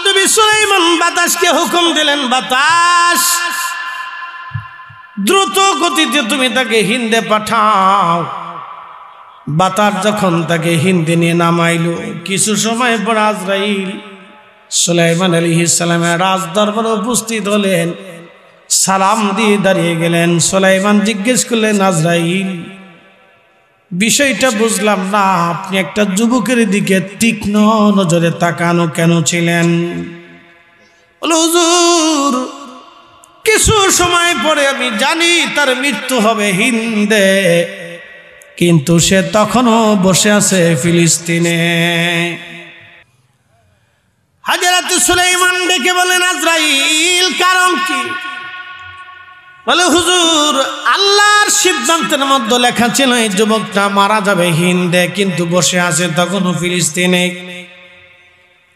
নবী সুলাইমান বাতাসকে হুকুম দিলেন, বাতাস দ্রুত গতিতে তুমি তাকে হিন্দে পাঠাও। বাতাস যখন তাকে হিন্দে নিয়ে নামাইল, কিছু সময় পর আজরাইল সুলাইমান আলাইহিস সালামের রাজ দরবারে উপস্থিত হলেন, সালাম দিয়ে দাঁড়িয়ে গেলেন। সুলাইমান জিজ্ঞেস করলেন, আজরাইল বিষয়টা বুঝলাম না, আপনি একটা যুবকের দিকে তীক্ষ্ণ নজরে তাকানো কেন ছিলেন? হুজুর কিছু সময় পরে আমি জানি তার মৃত্যু হবে হিন্দে, কিন্তু সে তখনও বসে আছে ফিলিস্তিনে। হযরত সুলাইমান ডেকে বলেন, আজরাইল কারণ কি? বলে, হুজুর আল্লাহর সিদ্ধান্তের মধ্যে লেখা ছিল এই যুবকটা মারা যাবে হিন্দে, কিন্তু বসে আছে তখনও ফিলিস্তিনে।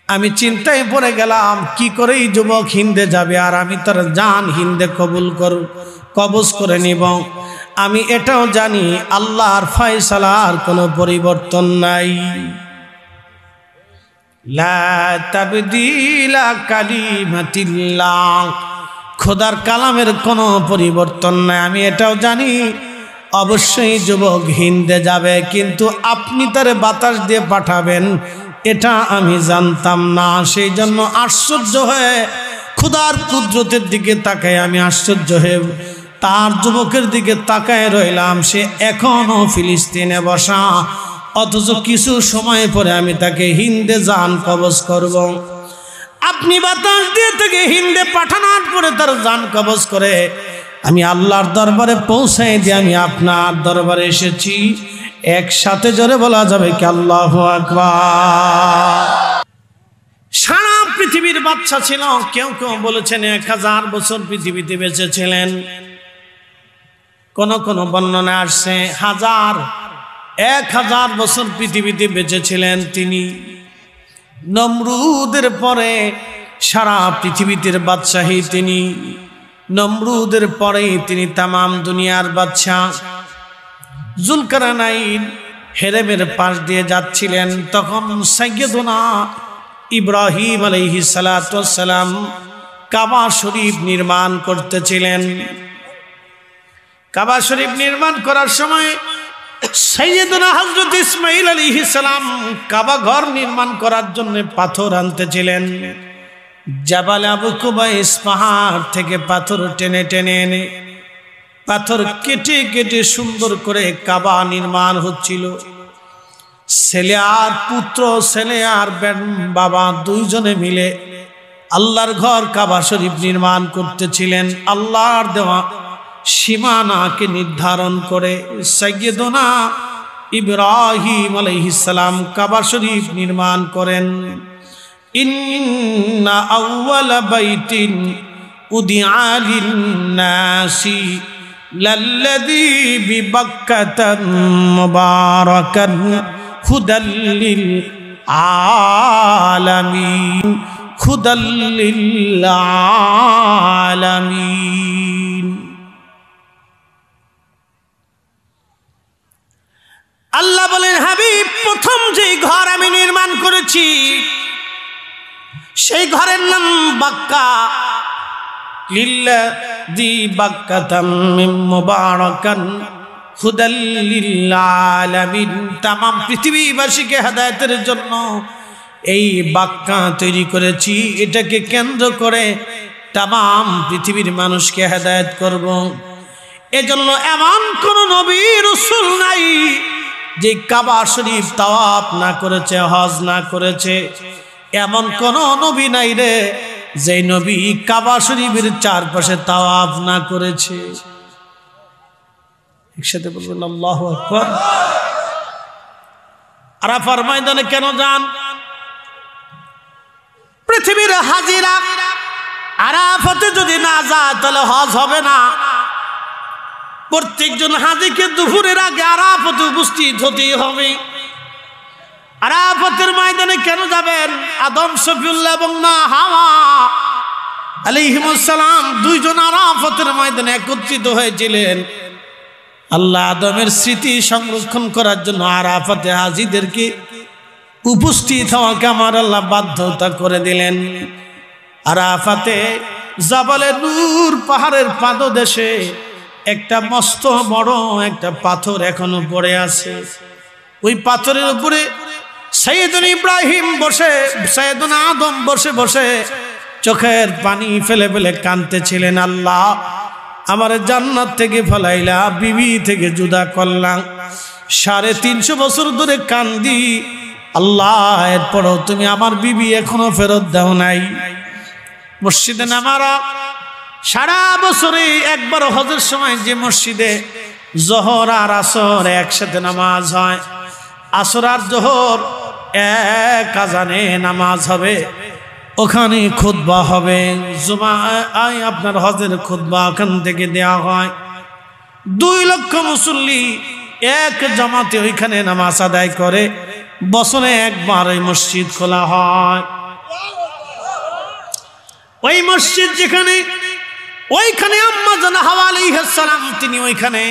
আমি চিন্তায় পড়ে গেলাম, কি করে এই যুবক হিন্দে যাবে, আর আমি তার জান হিন্দে কবজ করে নিব। আমি এটাও জানি আল্লাহর ফয়সালার কোনো পরিবর্তন নাই। লা তাবদীলা কালিমাতিল্লাহ, খোদার কালামের কোনো পরিবর্তন নাই। আমি এটাও জানি অবশ্যই যুবক হিন্দে যাবে, কিন্তু আপনি তারে বাতাস দিয়ে পাঠাবেন এটা আমি জানতাম না। সেই জন্য আশ্চর্য হয়ে খোদার কুদরতের দিকে তাকায় আমি আশ্চর্য হয়ে তার যুবকের দিকে তাকায় রইলাম। সে এখনো ফিলিস্তিনে বসা, অথচ কিছু সময় পরে আমি তাকে হিন্দে জান কবজ করব। আপনি বাতাস দিয়ে তাকে হিন্দে পাঠানোর পরে তার জান কবজ করে আমি আল্লাহর দরবারে পৌঁছাই দিয়ে আমি আপনার দরবারে এসেছি। একসাথে জোরে বলা যাবে কি আল্লাহু আকবার। সারা পৃথিবীর বাচ্চা ছিল, কেউ কেউ বলেছেন 1000 বছর পৃথিবীতে বেঁচে ছিলেন, কোন কোন বর্ণনা আসছে 1000 বছর পৃথিবীতে বেঁচে ছিলেন তিনি। নমরুদের পরে সারা পৃথিবীতে বাদশাহী তিনি, নমরুদের পরে তিনি তামাম দুনিয়ার বাদশাহ। জুলকারনাইন হেরেমের পাশ দিয়ে যাচ্ছিলেন, তখন সাইয়্যিদুনা ইব্রাহিম আলাইহিস সালাতু ওয়াস সালাম কাবা শরীফ নির্মাণ করতেছিলেন। কাবা শরীফ নির্মাণ করার সময় সাইয়্যিদুনা হযরত ইসমাঈল আলাইহিস সালাম কাবা ঘর নির্মাণ করার জন্য পাথর আনতেছিলেন। জাবাল আবু কুবাইস পাহাড় থেকে পাথর টেনে টেনে এনে পাথর কেটে কেটে সুন্দর করে কাবা নির্মাণ হচ্ছিল। ছেলে আর পুত্র, ছেলে আর বাবা দুইজনে মিলে আল্লাহর ঘর কাবা শরীফ নির্মাণ করতেছিলেন। আল্লাহর দেওয়া সীমানাকে নির্ধারণ করে সাইয়্যিদুনা ইব্রাহিম আলাইহিস সালাম কাবা শরীফ নির্মাণ করেন। ইন্না আউওয়ালা বাইতিন উদিআ লিন-নাসি লাল্লাযী বিবাক্কাতা মুবারাকান হুদাল লিল আলামিন, হুদাল লিল আলামিন। আল্লাহ বলেন, হাবিব প্রথম যে ঘর আমি নির্মাণ করেছি সেই ঘরের নাম বাক্কা, লিল্লাযী বাক্কাতাম মুবারাকান হুদাল লিল আলামিন। তামাম পৃথিবীবাসীকে হেদায়েতের জন্য এই বাক্কা তৈরি করেছি, এটাকে কেন্দ্র করে তামাম পৃথিবীর মানুষকে হেদায়েত করব। এজন্য এমন কোন নবী রাসূল নাই যে কাবা শরীফ তাওয়াফ না করেছে, হজ না করেছে। এমন কোন নবী নাই রে যে নবী কাবা শরীফের চারপাশে তাওয়াফ না করেছে। একসাথে বলবেন আল্লাহু আকবার। আরাফার ময়দানে কেন যান? পৃথিবীর হাজিরা আরাফাতে যদি না যায় তাহলে হজ হবে না। প্রত্যেকজন হাজিকে দুপুরের আগে আরাফাতে উপস্থিত হতেই হবে। আরাফাতের ময়দানে কেন যাবেন? আদম শফিউল্লাহ এবং না হাওয়া আলাইহিমুস সালাম দুইজন আরাফাতের ময়দানে একত্রিত হয়েছিলেন। আল্লাহ আদমের স্মৃতি সংরক্ষণ করার জন্য আরাফাতে হাজিদেরকে উপস্থিত হওয়াকে আমার আল্লাহ বাধ্যতা করে দিলেন। আরাফাতে জাবালে নূর পাহাড়ের পাদদেশে একটা মস্ত বড় একটা পাথর এখনো পড়ে আছে। ওই পাথরের উপরে সাইয়েদুনা ইব্রাহিম বসে, সাইয়েদুনা আদম বসে বসে চোখের পানি ফেলে ফেলে কাঁদতেছিলেন, আল্লাহ আমার জান্নাত থেকে ফলাইলা, বিবি থেকে জুদা করলাম, 350 বছর ধরে কান্দি, আল্লাহ এরপরও তুমি আমার বিবি এখনো ফেরত দাও নাই। মসজিদে নামারা সারা বছরে একবার হজের সময় যে মসজিদে জোহর আর আসর একসাথে নামাজ হয়, আসর আর জোহর এক আজানে নামাজ হবে, ওখানে খুতবা হবে, জুমা আপনার হজের খুতবা ওখান থেকে দেওয়া হয়। 2 লক্ষ মুসল্লি এক জামাতে ওইখানে নামাজ আদায় করে, বছরে একবার ওই মসজিদ খোলা হয়। ওই মসজিদ যেখানে, ওইখানে আম্মা জান হাওয়া আলাইহিস সালাম, তিনি ওইখানে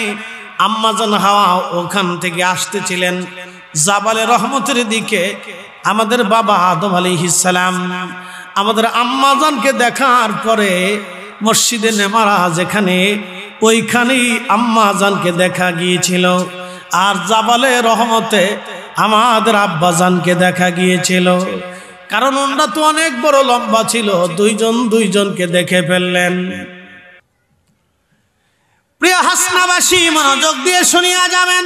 আম্মা জান হাওয়া ওখান থেকে আসতেছিলেন জাবালে রহমতের দিকে। আমাদের বাবা আদম আলাইহিস সালাম আমাদের আম্মা জানকে দেখার পরে মসজিদে নেমারা যেখানে, ওইখানেই আম্মা জানকে দেখা গিয়েছিল। আর জাবালে রহমতে আমাদের আব্বা জানকে দেখা গিয়েছিল, কারণ ওনারা তো অনেক বড় লম্বা ছিল, দুইজনকে দেখে ফেললেন। প্রিয় হাসনাবাসী, মনোযোগ দিয়ে শুনিয়া যাবেন।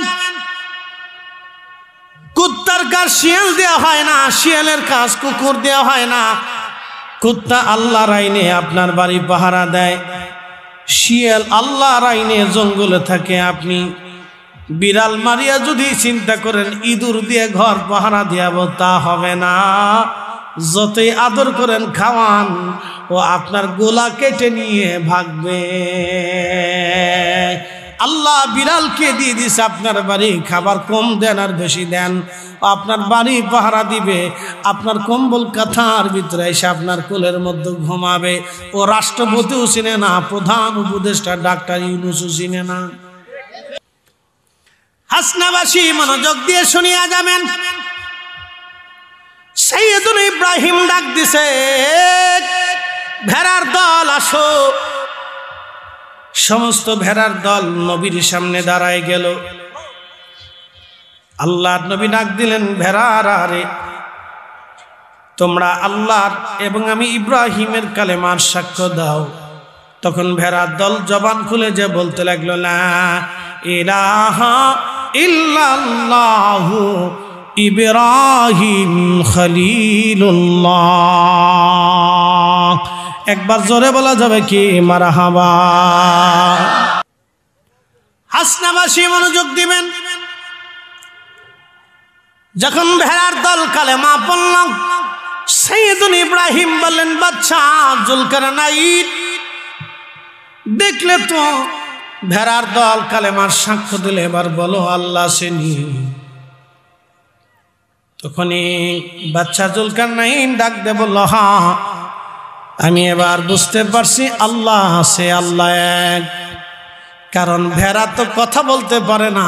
কুত্তার কাজ শিয়াল দেওয়া হয় না, শিয়ালের কাজ কুকুর দেওয়া হয় না। কুত্তা আল্লাহর আইনে আপনার বাড়ি পাহারা দেয়, শিয়াল আল্লাহর আইনে জঙ্গলে থাকে। আপনি বিড়াল মারিয়া যদি চিন্তা করেন ইঁদুর দিয়ে ঘর পাহারা দিয়াবো, তা হবে না। যতই আদর করেন খাওয়ান, ও আপনার গোলা কেটে নিয়ে ভাগবে। আল্লাহ বিড়ালকে দিয়ে দিছে আপনার বাড়ি, খাবার কম দেন আর বেশি দেন, আপনার বাড়ি পাহারা দিবে, আপনার কম্বল কাঁথার ভিতরে এসে আপনার কোলের মধ্যে ঘুমাবে। ও রাষ্ট্রপতিও চিনে না, প্রধান উপদেষ্টা ডাক্তার ইউনূসও চিনে না। হাসনাবাসী, মনোযোগ দিয়ে শুনিয়া যাবেন। সাইয়েদুনা ইব্রাহিম ডাক দিছে, ভেড়ার দল আসো। সমস্ত ভেড়ার দল নবীর সামনে দাঁড়ায় গেল। আল্লাহর নবী ডাক দিলেন, ভেড়ারা রে, তোমরা আল্লাহর এবং আমি ইব্রাহিমের কালেমার সাক্ষ্য দাও। তখন ভেড়ার দল জবান খুলে যে বলতে লাগলো, লা ইলাহা ইল্লাল্লাহু ইব্রাহিম খলিলুল্লাহ। একবার জোরে বলা যাবে কি মারহাবা? হাসনাবাসী মনোযোগ দিবেন। যখন ভেড়ার দল কালেমা পড়ল, সাইয়েদুনা ইব্রাহিম বললেন, বাচ্চা জুলকারনাইন, দেখলে তো ভেড়ার দল কালেমার সাক্ষ্য দিলে, এবার বলো আল্লাহ সেনি। তখনই বাচ্চা জুলকারনাইন ডাক দে বলল, হ্যাঁ আমি এবার বুঝতে পারছি আল্লাহ আছে, আল্লাহ এক। কারণ ভেড়া তো কথা বলতে পারে না,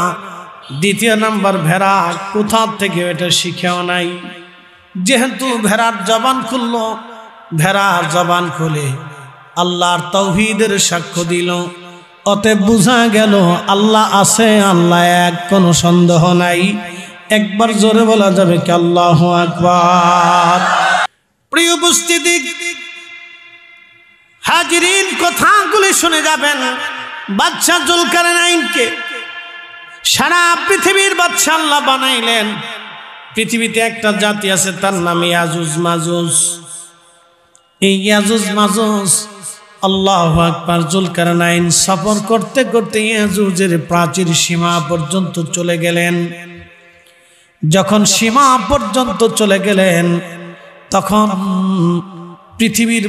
দ্বিতীয় নাম্বার ভেড়া কোথা থেকে এটা শিখেও নাই। যেহেতু ভেড়ার জবান খুলল, ভেড়ার জবান খুলে আল্লাহর তাওহীদের সাক্ষ্য দিল, অতএব বোঝা গেল আল্লাহ আছে, আল্লাহ এক, কোনো সন্দেহ নাই। একবার জোরে বলা যাবে কি আল্লাহু আকবার? প্রিয় উপস্থিতি, হাজিরিন, কথাগুলি শুনে যাবেন। বাদশা জুলকারনাইনকে সারা পৃথিবীর বাদশা আল্লাহ বানাইলেন। পৃথিবীতে একটা জাতি আছে, তার নাম ইয়াজুজ মাজুজ। এই ইয়াজুজ মাজুজ, আল্লাহু আকবার, জুলকারনাইন সফর করতে করতে ইয়াজুজের প্রাচীর সীমা পর্যন্ত চলে গেলেন। যখন সীমা পর্যন্ত চলে গেলেন, তখন পৃথিবীর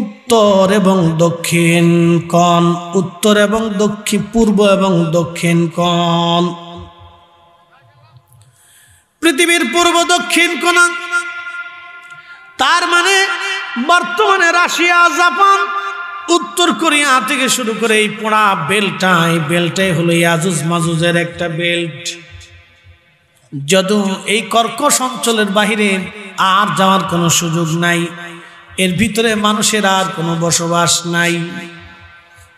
উত্তর এবং দক্ষিণ কোণ, উত্তর এবং দক্ষিণ, পূর্ব এবং দক্ষিণ কোণ, পৃথিবীর পূর্ব দক্ষিণ কোণ, তার মানে বর্তমানে রাশিয়া, জাপান, উত্তর কোরিয়া থেকে শুরু করে এই পোড়া বেল্টটাই হলো ইয়াজুজ মাজুজের একটা বেল্ট। যদু এই কর্কশ অঞ্চলের বাহিরে আর যাওয়ার কোনো সুযোগ নাই, এর ভিতরে মানুষের আর কোনো বসবাস নাই।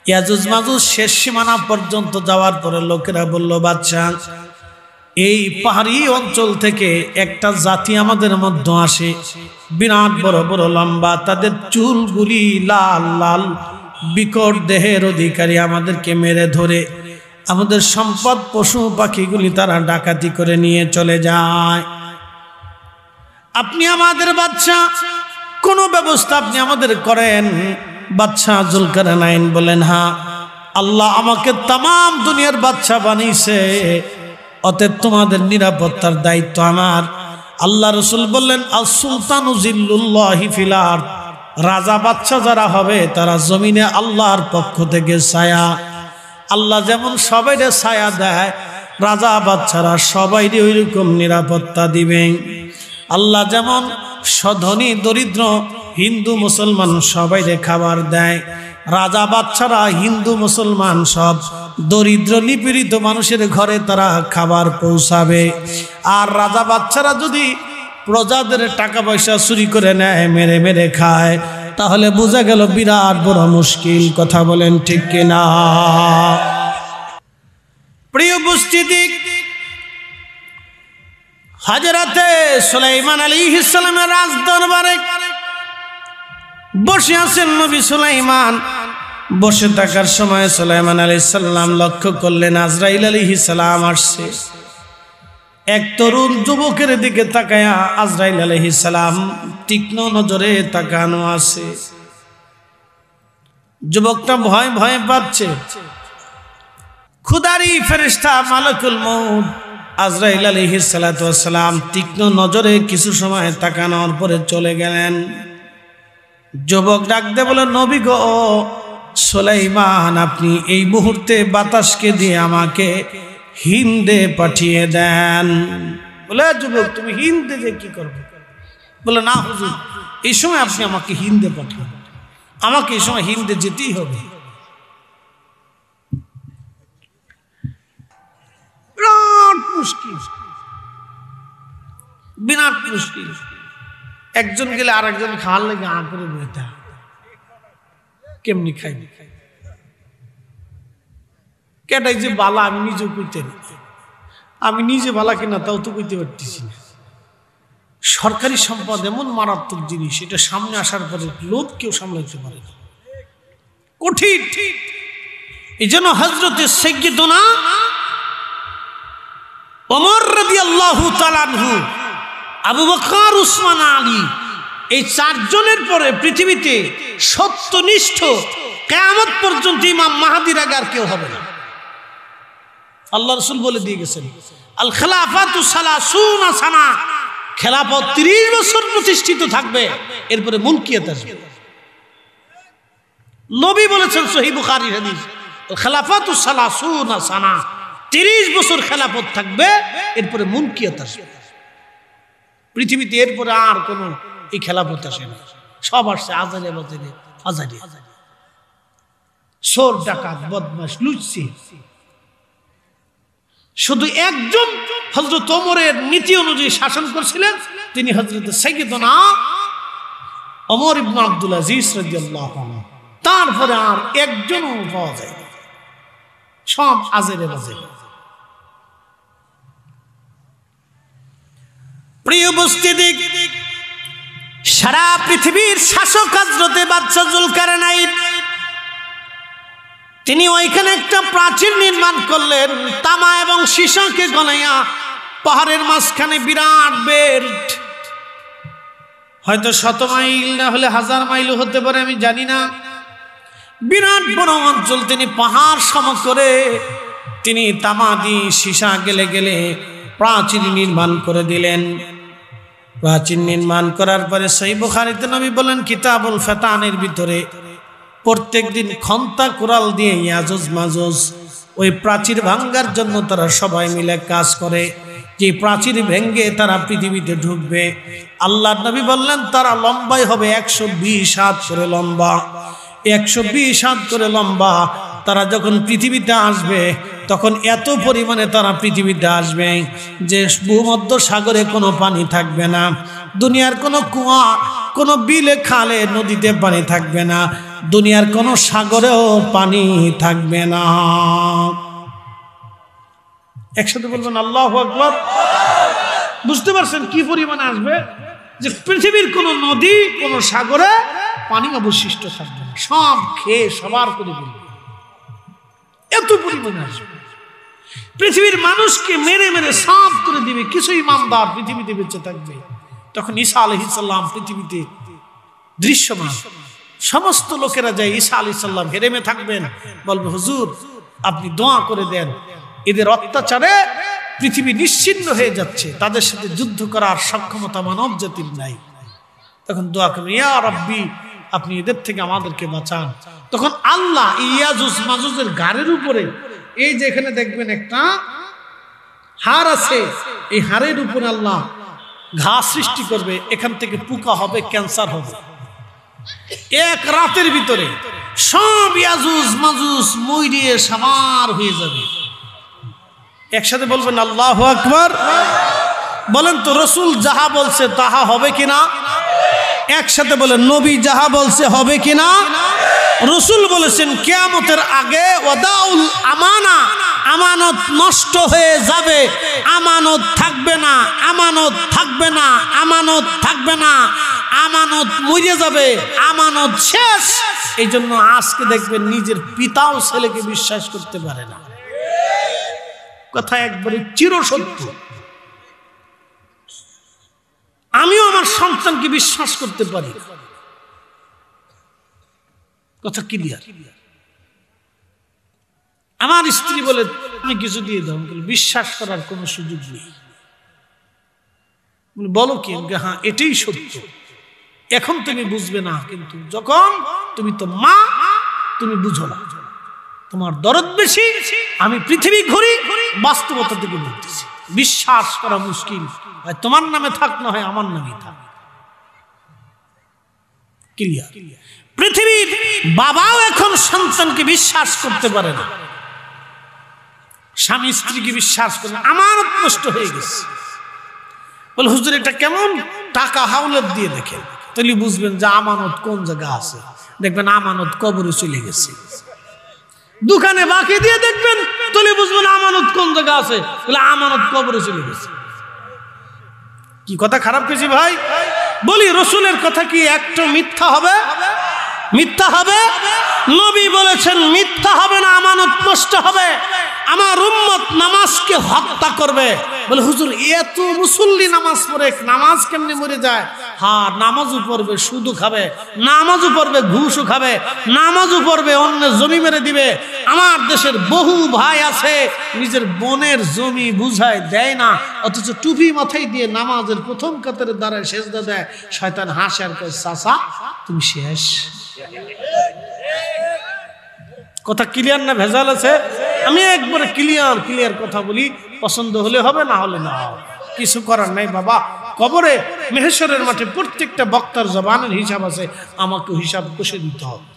ইয়াজুজ মাজুজ শেষ সীমানা পর্যন্ত যাওয়ার পরে লোকেরা বলল, বাদশা, এই পাহাড়ি অঞ্চল থেকে একটা জাতি আমাদের মধ্যে আসে, বিরাট বড় বড় লম্বা, তাদের চুলগুলি লাল লাল, বিকট দেহের অধিকারী, আমাদেরকে মেরে ধরে আমাদের সম্পদ পশু পাখিগুলি তারা ডাকাতি করে নিয়ে চলে যায়। আপনি আমাদের বাদশা, কোনো ব্যবস্থা আপনি আমাদের করেন। বাদশা জুলকারনাইন বলেন, হ্যাঁ, আল্লাহ আমাকে তাম দুনিয়ার বাদশা বানিয়েছে, অতএব তোমাদের নিরাপত্তার দায়িত্ব আমার। আল্লাহ রসুল বললেন, আল সুলতানু জিল্লুল্লাহি ফিল আরদ, রাজা বাদশা যারা হবে তারা জমিনে আল্লাহর পক্ষ থেকে ছায়া। আল্লাহ যেমন সবাইরে ছায়া দেয়, রাজা বাদশারা সবাইরে ওইরকম নিরাপত্তা দিবেন। আল্লাহ যেমন ধনী দরিদ্র হিন্দু মুসলমান সবাইরে খাবার দেয়, রাজা বাদশারা হিন্দু মুসলমান সব দরিদ্র নিপীড়িত মানুষের ঘরে তারা খাবার পৌঁছাবে। আর রাজা বাদশারা যদি প্রজাদের টাকা পয়সা চুরি করে নেয়, মেরে মেরে খায়, তাহলে বোঝা গেল বিরাট বড় মুশকিল। কথা বলেন ঠিক কিনা? প্রিয় উপস্থিতি, হযরতে সুলাইমান আলাইহিস সালামের রাজ দরবারে বসে আছেন নবী সুলাইমান। বসে থাকার সময় সুলাইমান আলাইহিস সালাম লক্ষ্য করলেন আজরাইল আলাইহিস সালাম আসছে। এক তরুণ যুবকের দিকে তাকায়া আজরাইল আলাইহিস সালাম তীক্ষ্ণ নজরে তাকানো আছে। যুবকটা ভয় ভয় পাচ্ছে। খুদারি ফেরেশতা মালাকুল মউত আজরাইল আলাইহিস সালাতু ওয়াস সালাম তীক্ষ্ণ নজরে কিছু সময় তাকানোর পরে চলে গেলেন। যুবক ডাক দিয়ে বলে, নবী গো, সুলাইমান আপনি এই মুহূর্তে বাতাসকে দিয়ে আমাকে হিন্দে পাঠিয়ে দেন। বলে, যুবক তুমি হিন্দে যে কি করবে? বলে, না হুজুর, এই সময় আপনি আমাকে হিন্দে পাঠান, আমাকে এই সময় হিন্দে যেতেই হবে। বিরাট মুশকিল, বিরাট মুশকিল। একজন গেলে আর একজন খাওয়ার লাগে আ করে বইতা, কেমনি খাইবে? কেটাই যে বালা আমি নিজেও কইতে না, আমি নিজে বালা কিনা তাও তো কইতে পারতেছি না। সরকারি সম্পদ এমন মারাত্মক জিনিস, এটা সামনে আসার পরে লোভ কেউ সামলাইতে পারে না, কঠিন। এই জন্য হযরতে সাইয়্যিদুনা ওমর রাদিয়াল্লাহু তাআলা আনহু, আবু বকর, উসমান, আলী, এই চারজনের পরে পৃথিবীতে সত্যনিষ্ঠ কিয়ামত পর্যন্ত ইমাম মাহদীর আগে আর কেউ হবে না। আল্লাহ রাসূল বলে দিয়ে গেছেন, আল খেলাফাতু সালাসুনা সানা, খেলাফত 30 বছর প্রতিষ্ঠিত থাকবে, এরপরে মুনকিয়াত আসবে। নবী বলেছেন সহিহ বুখারীর হাদিস, আল খেলাফাতু সালাসুনা সানা, 30 বছর খেলাফত থাকবে, এরপরে মুনকিয়াত আসবে। পৃথিবীতে এরপরে আর কোন এই খেলাফত আসে না, সব আসছে আজারে বাজারে, আজারে, চোর ডাকাত বদমাশ লুচ্ছি। শুধু একজন হযরত ওমরের নীতি অনুযায়ী শাসন করেছিলেন, তিনি হযরত সাইয়্যিদুনা ওমর ইবনে আব্দুল আজিজ রাদিয়াল্লাহু আনহু। তারপরে আর একজনও পাওয়া যায় না, সব আজারে বাজারে। প্রিয় উপস্থিতি, সারা পৃথিবীর শাসক হযরতে বাদশা জুলকারনাইন, তিনি ওইখানে একটা প্রাচীর নির্মাণ করলেন, তামা এবং সীসাকে গলাইয়া পাহাড়ের মাঝখানে বিরাট বেল্ট, হয়তো 100 মাইল না হলে 1000 মাইলও হতে পারে, আমি জানি না। বিরাট বড় অঞ্চল তিনি পাহাড় সম করে তিনি তামা দিয়ে সীসা গেলে গেলে প্রাচীর নির্মাণ করে দিলেন। প্রাচীর নির্মাণ করার পরে সহিহ বুখারীতে নবী বলেন, কিতাবুল ফাতানের ভিতরে প্রত্যেক দিন খন্তা কুড়াল দিয়ে ইয়াজুজ মাজুজ ওই প্রাচীর ভাঙ্গার জন্য তারা সবাই মিলে কাজ করে, যে প্রাচীর ভেঙ্গে তারা পৃথিবীতে ঢুকবে। আল্লাহর নবী বললেন তারা লম্বাই হবে 120 হাত করে লম্বা, 120 হাত করে লম্বা। তারা যখন পৃথিবীতে আসবে তখন এত পরিমাণে তারা পৃথিবীতে আসবে যে ভূমধ্য সাগরে কোনো পানি থাকবে না, দুনিয়ার কোনো কুয়া, কোনো বিলে খালে নদীতে পানি থাকবে না, দুনিয়ার কোনো সাগরেও পানি থাকবে না। একসাথে বলবেন আল্লাহু আকবার। বুঝতে পারছেন কি পরিমাণে আসবে? যে পৃথিবীর কোন নদী, কোন সাগরে পানি অবশিষ্ট থাকবে না, সব খেয়ে সবার করে দিবে, এত পরিমাণে আসবে। পৃথিবীর মানুষকে মেরে মেরে সাফ করে দিবে, কিছু ইমানদার পৃথিবীতে বেঁচে থাকবে। তখন ঈসা আলাইহিস সালাম পৃথিবীতে দৃশ্যমান, সমস্ত লোকেরা যায় ঈসা আলাইহিস সালাম হেরেমে থাকবেন, বলবে হুজুর আপনি দোয়া করে দেন, এদের অত্যাচারে পৃথিবী নিশ্চিহ্ন হয়ে যাচ্ছে, তাদের সাথে যুদ্ধ করার সক্ষমতা মানব জাতির নাই। তখন দোয়া করবেন, ইয়া রাব্বি আপনি এদের থেকে আমাদেরকে বাঁচান। তখন আল্লাহ ইয়াজুজ মাজুজের গাড়ির উপরে, এই যে এখানে দেখবেন একটা হাড় আছে, এই হাড়ের উপরে আল্লাহ ঘাস সৃষ্টি করবে, এখান থেকে পোকা হবে, ক্যান্সার হবে। এক রাতের ভিতরে সব ইয়াজুজ মাজুজ মইরিয়ে সামার হয়ে যাবে। একসাথে বলবেন আল্লাহু আকবার। বলেন তো রাসূল যাহা বলছে তাহা হবে কিনা? একসাথে বলেন নবী যাহা বলছে হবে কিনা? রাসূল বলেছেন কিয়ামতের আগে ওয়াদাউল আমানা, আমানত নষ্ট হয়ে যাবে, আমানত থাকবে না, আমানত থাকবে না, আমানত থাকবে না, আমানত মরে যাবে, আমানত শেষ। এই জন্য আজকে দেখবেন নিজের পিতাও ছেলেকে বিশ্বাস করতে পারে না। কথা একবারে চিরসত্য। আমিও আমার সন্তানকে বিশ্বাস করতে পারি, কথা ক্লিয়ার। আমার স্ত্রী বলে তুমি কিছু দিয়ে দাও, বিশ্বাস করার কোনো সুযোগ নেই। বলো কি? হ্যাঁ এটাই সত্য, এখন তুমি বুঝবে না, কিন্তু যখন তুমি তো মা, তুমি বুঝো না, তোমার দরদ বেশি। আমি পৃথিবী ঘুরি, বাস্তবতা থেকে বলতেছি, বিশ্বাস করা মুশকিল। হয় তোমার নামে থাক, না হয় আমার নামে থাক। ক্লিয়ার? পৃথিবীর বাবাও এখন সন্তানকে বিশ্বাস করতে পারে না, স্বামী স্ত্রীকে বিশ্বাস করে না, আমানত নষ্ট হয়ে গেছে। বলে হুজুর এটা কেমন? টাকা হাওলাত দিয়ে দেখেন, তাহলে বুঝবেন যে আমানত কোন জায়গা আছে। দেখবেন আমানত কবরে চলে গেছে। দোকানে বাকি দিয়ে দেখবেন, তাহলে বুঝবেন আমানত কোন জায়গা আছে, বলে আমানত কবরে চলে গেছে। কি কথা খারাপ কিছু ভাই? বলি রাসূলের কথা কি একটা মিথ্যা হবে? মিথ্যা হবে? নবী বলেছেন মিথ্যা হবে না, আমানত নষ্ট হবে। আমার উম্মত নামাজকে হত্যা করবে। বলে হুজুর এত মুসল্লি নামাজ পড়ে, নামাজ কেমনে মরে যায়? হ্যাঁ নামাজও পড়বে, সুদও খাবে, নামাজও পড়বে, ঘুষও খাবে, নামাজও পড়বে, অন্য জমি মেরে দিবে। আমার দেশের বহু ভাই আছে নিজের বোনের জমি বুঝায় দেয় না, অথচ টুপি মাথায় দিয়ে নামাজের প্রথম কাতারে দাঁড়ায় সেজদা দেয়। শয়তান হাসে আর কয় চাচা তুমি শেষ। কথা ক্লিয়ার না ভেজাল আছে? আমি একবারে ক্লিয়ার কথা বলি, পছন্দ হলে হবে, না হলে না হবে, কিছু করার নাই বাবা। কবরে মেহেশ্বরের মাঠে প্রত্যেকটা বক্তার জবানের হিসাব আছে, আমাকে হিসাব কষে দিতে হবে।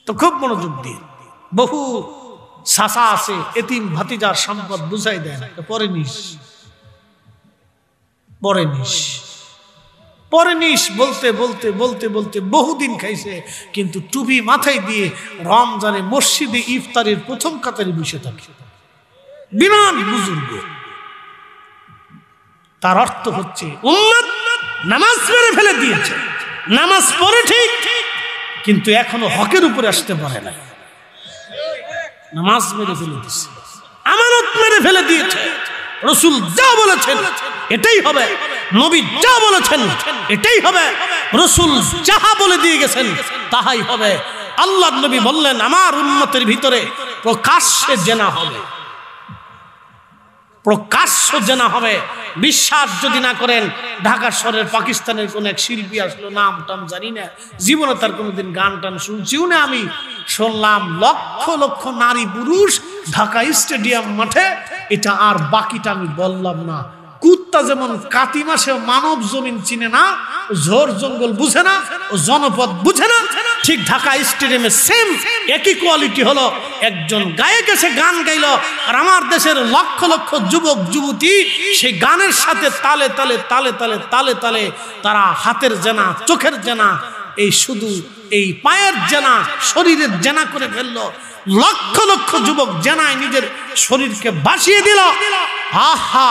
তো খুব মনোযোগ দিয়ে, বহু চাচা আছে এতিম ভাতিজার সম্পদ বুঝাই দেয় না, পরে নিস পরে নিস পরে নিস বলতে বলতে বলতে বলতে বহুদিন খাইছে, কিন্তু টুপি মাথায় দিয়ে রমজানে মসজিদে ইফতারের প্রথম কাতারে বসে থাকে, বিরাট বুজুর্গ। তার অর্থ হচ্ছে উম্মত নামাজ মেরে ফেলে দিয়েছে, নামাজ পড়ে ঠিক, কিন্তু এখনো হকের উপরে আসতে পারে না। নামাজ মেরে ফেলে দিয়েছে, আমানত মেরে ফেলে দিয়েছে। রাসূল যা বলেছেন এটাই হবে, নবী যা বলেছেন এটাই হবে, রাসূল যাহা বলে দিয়ে গেছেন তাহাই হবে। আল্লাহর নবী বললেন আমার উম্মতের ভিতরে প্রকাশ্যে জেনা হবে, প্রকাশ্য জেনা হবে। বিশ্বাস যদি না করেন, ঢাকা শহরের পাকিস্তানের কোন এক শিল্পী আসলো, নাম টাম জানি না, জীবনে তার কোনোদিন গান টান শুনছিও না আমি, শুনলাম লক্ষ লক্ষ নারী পুরুষ ঢাকা স্টেডিয়াম মাঠে। এটা আর বাকিটা আমি বললাম না। কুত্তা যেমন কাতি মাসে মানব জমিন চিনে না, ঝোর জঙ্গল বুঝে না, ও জনপদ বুঝে না, ঠিক ঢাকা স্টেডিয়ামে সেম একই কোয়ালিটি হলো, একজন গায়ক এসে গান গাইলো আর আমার দেশের লক্ষ লক্ষ যুবক যুবতী সেই গানের সাথে তালে তালে তালে তালে তালে তালে তারা হাতের জেনা, চোখের জেনা, এই শুধু এই পায়ের জেনা, শরীরের জেনা করে ফেললো। লক্ষ লক্ষ যুবক জেনায় নিজের শরীরকে ভাসিয়ে দিল। আহা,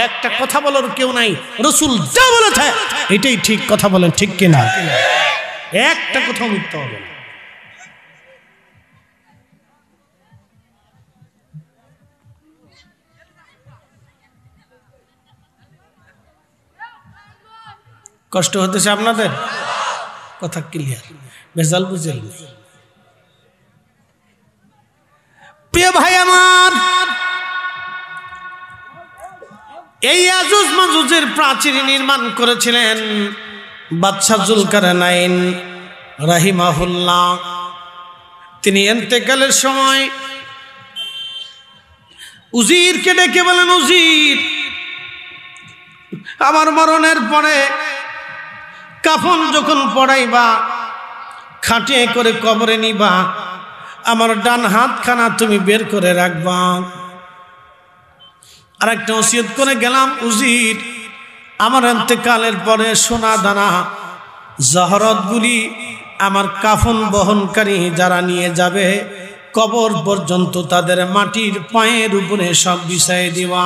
একটা কথা বলার কেউ নাই, রাসূল যা বলেছে এটাই ঠিক। কথা বলেন ঠিক কিনা? একটা কথা মিথ্যা হবে না। কষ্ট হতেছে আপনাদের? কথা ক্লিয়ার, ভেজাল বুঝেন? প্রিয় ভাই আমার, এই ইয়াজুজ মাজুজের প্রাচীর নির্মাণ করেছিলেন বাদশাহ জুলকারনাইন রাহিমাহুল্লাহ। তিনি ইন্তেকালের সময় উজিরকে ডেকে বলেন, উজির, আমার মরণের পরে কাফন যখন পড়াইবা, খাটিয়ে করে কবরে নিবা, আমার ডান হাতখানা তুমি বের করে রাখবা। আর একটা ওসিয়ত করে গেলাম, উজির, আমার ইন্তেকালের পরে সোনা দানা জহরতগুলি আমার কাফন বহনকারী যারা নিয়ে যাবে কবর পর্যন্ত তাদের মাটির পায়ের উপরে সব বিছাই দিবা।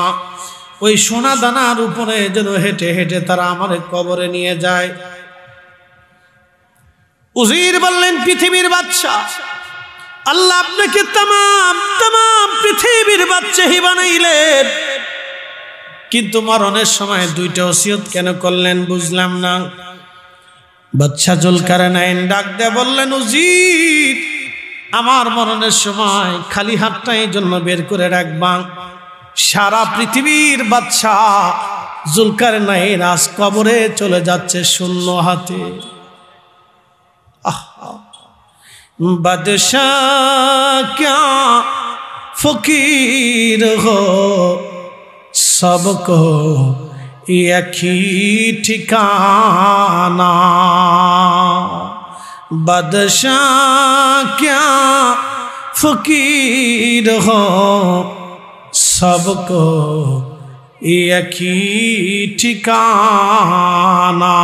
ওই সোনা দানার উপরে যেন হেঁটে হেঁটে তারা আমার কবরে নিয়ে যায়। উজির বললেন, পৃথিবীর বাদশা, আল্লাহ আপনাকে तमाम পৃথিবীর বাদশাহী বানাইলেন, কিন্তু মরণের সময় দুইটা ওসিয়ত কেন করলেন বুঝলাম না। বাদশা জুলকারনাইন ডাক দিয়ে বললেন, উজির, আমার মরণের সময় খালি হাতটা এই জন্য বের করে রাখবা, সারা পৃথিবীর বাদশা জুলকারনাইন আজ কবরে চলে যাচ্ছে শূন্য হাতে। বাদশাহ क्या फकीर हो, सबको एक ही ठिकाना। बादशाह क्या फकीर हो, सबको एक ही ठिकाना।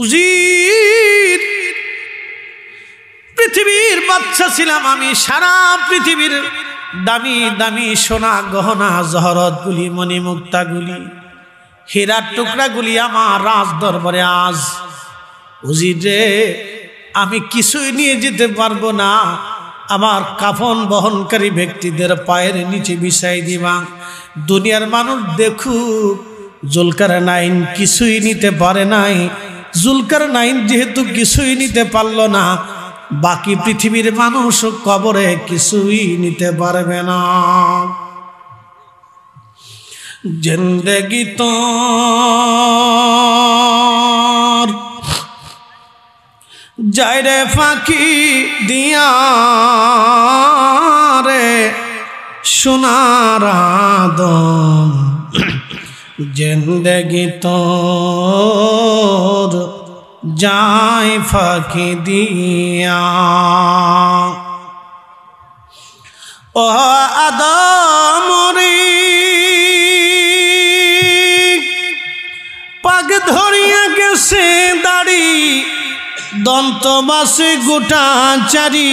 উজির, পৃথিবীর বাদশা ছিলাম আমি, সারা পৃথিবীর দামি দামি সোনা গহনা জহরতগুলি, মণিমুক্তাগুলি, হীরার টুকরাগুলি আমার রাজ দরবারে আজ। উজির রে, আমি কিছুই নিয়ে যেতে পারবো না, আমার কাফন বহনকারী ব্যক্তিদের পায়ের নিচে বিছাই দিবা। দুনিয়ার মানুষ দেখুক জুলকারনাইন কিছুই নিতে পারে নাই। জুলকারনাইন যেহেতু কিছুই নিতে পারল না, বাকি পৃথিবীর মানুষ কবরে কিছুই নিতে পারবে না। জিন্দেগি তোর যায় রে ফাঁকি দিয়া রে সোনার আদম, জিন্দেগি তোর যায় ফাঁকি দিয়া। ও আদম রে, পাগ ধরিয়া গেছে দাড়ি, দন্ত বাসে গোটা চারি,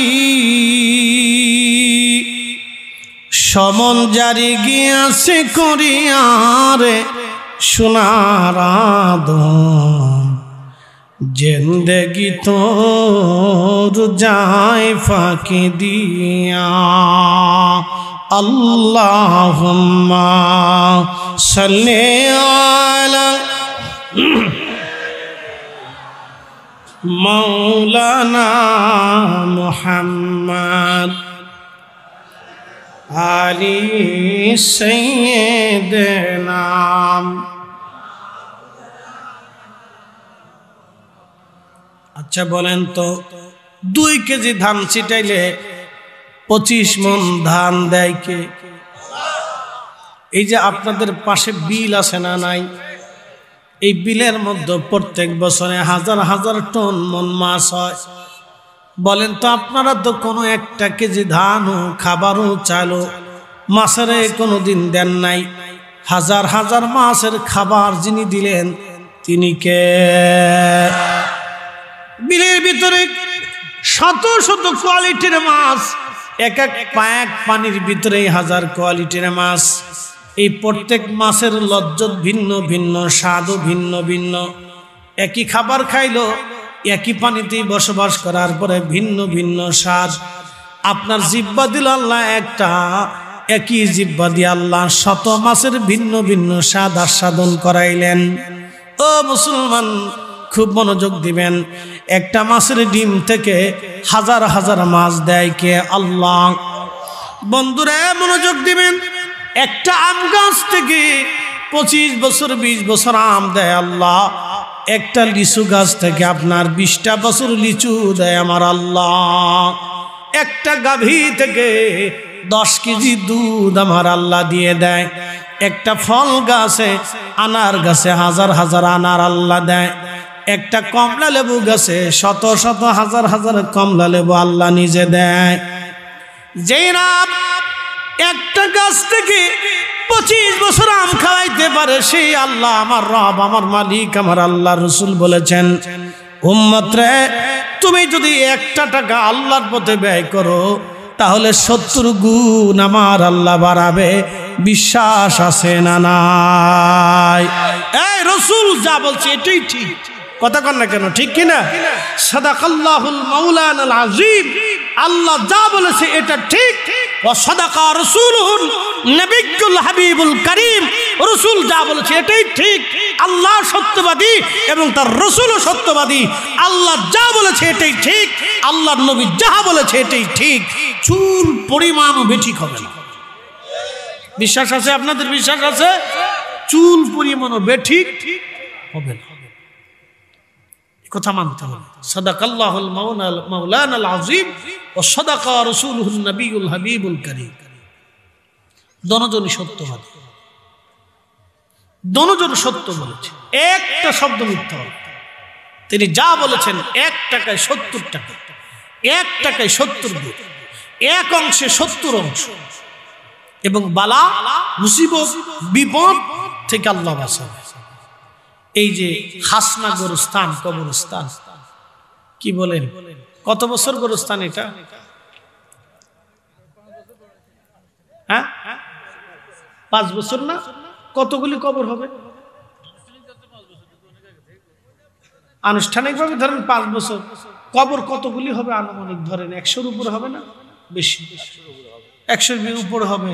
সমন জারি গিয়াছে করিয়ারে সোনার আদম, জিন্দেগি তোর যায় ফাঁকি দিয়া। আল্লাহুম্মা সাল্লি আলা মাওলানা মুহাম্মদ আলি সাইয়্যিদিনা। আচ্ছা বলেন তো, 2 কেজি ধান ছিটাইলে 25 মণ ধান দেয় কে? এই যে আপনাদের পাশে বিল আছে না নাই, এই বিলের মধ্যে প্রত্যেক বছরে হাজার হাজার টন মন মাছ হয়। বলেন তো আপনারা তো কোনো 1 কেজি ধানও খাবারও চালও মাছের কোনোদিন দেন নাই। হাজার হাজার মাছের খাবার যিনি দিলেন তিনি কে? বিলের ভিতরে শত শত কোয়ালিটির মাছ, এক এক পানির ভিতরে হাজার কোয়ালিটির মাছ। এই প্রত্যেক মাছের লজ্জত ভিন্ন ভিন্ন, স্বাদও ভিন্ন ভিন্ন। একই খাবার খাইলো, একই পানিতেই বসবাস করার পরে ভিন্ন ভিন্ন স্বাদ। আপনার জিহ্বা দিল আল্লাহ একটা, একই জিহ্বা দিয়ে আল্লাহ শত মাছের ভিন্ন ভিন্ন স্বাদ আস্বাদন করাইলেন। ও মুসলমান, খুব মনোযোগ দিবেন। একটা মাছের ডিম থেকে হাজার হাজার মাছ দেয় কে? আল্লাহ। বন্ধুরা মনোযোগ দিবেন। একটা আম গাছ থেকে 25 বছর 20 বছর আম দেয় আল্লাহ। একটা লিচু গাছ থেকে আপনার 20টা বছর লিচু দেয় আমার আল্লাহ। একটা গাভী থেকে 10 কেজি দুধ আমার আল্লাহ দিয়ে দেয়। একটা ফল গাছে, আনার গাছে হাজার হাজার আনার আল্লাহ দেয়। একটা কমলা লেবু গাছে শত শত হাজার হাজার কমলা লেবু আল্লাহ নিজে দেয়। যেই না একটা গাছ থেকে 25 বছর আম খাওয়াইতে পারে, সেই আল্লাহ আমার রব, আমার মালিক, আমার আল্লাহ। রসুল বলেছেন, উম্মত রে, তুমি যদি 1 টাকা আল্লাহর পথে ব্যয় করো তাহলে 70 গুণ আমার আল্লাহ বাড়াবে। বিশ্বাস আছে না নাই? এই রসুল যা বলছে এটাই ঠিক। কথা কন না কেন? ঠিক কিনা? সাদাকাল্লাহুল মাওলানাল আযীম। আল্লাহ যা বলেছে এটা ঠিক। ওয়া সাদাকা রাসূলুহুন নবিয়্যুল হাবিবুল কারীম। রাসূল যা বলেছে এটাই ঠিক। আল্লাহ সত্যবাদী এবং তার রাসূলও সত্যবাদী। আল্লাহ যা বলেছে এটাই ঠিক, আল্লাহর নবী যা বলেছে এটাই ঠিক। চুল পরিমাণও বেঠিক হবে না। বিশ্বাস আছে আপনাদের? বিশ্বাস আছে? চুল পরিমাণও বেঠিক হবে না। কথা মানতে হবে। সাদাকাল্লাহুল মাওলানাল আযীম ওয়া সাদাকা রাসূলুহুন নবিয়্যুল হাবিবুল কারীম। দনজনই সত্যবাদী, দনজন সত্য বলেছে, একটা শব্দ মিথ্যা হবে। তিনি যা বলেছেন 1 টাকায় 70 টাকা, 1 টাকায় 70 গুণ, 1 অংশে 70 অংশ। এবং বালা মুসিবত বিপদ থেকে আল্লাহ বাঁচাবে। এই যে হাসনা গোরস্থান, কবরস্থান, কি বলেন? কত বছর গোরস্থান এটা? হ্যাঁ, 5 বছর না? কতগুলি কবর হবে? আনুষ্ঠানিকভাবে ধরেন 5 বছর। কবর কতগুলি হবে আনুমানিক? ধরেন 100-র উপরে হবে না? বেশি, 100-এর উপরে হবে।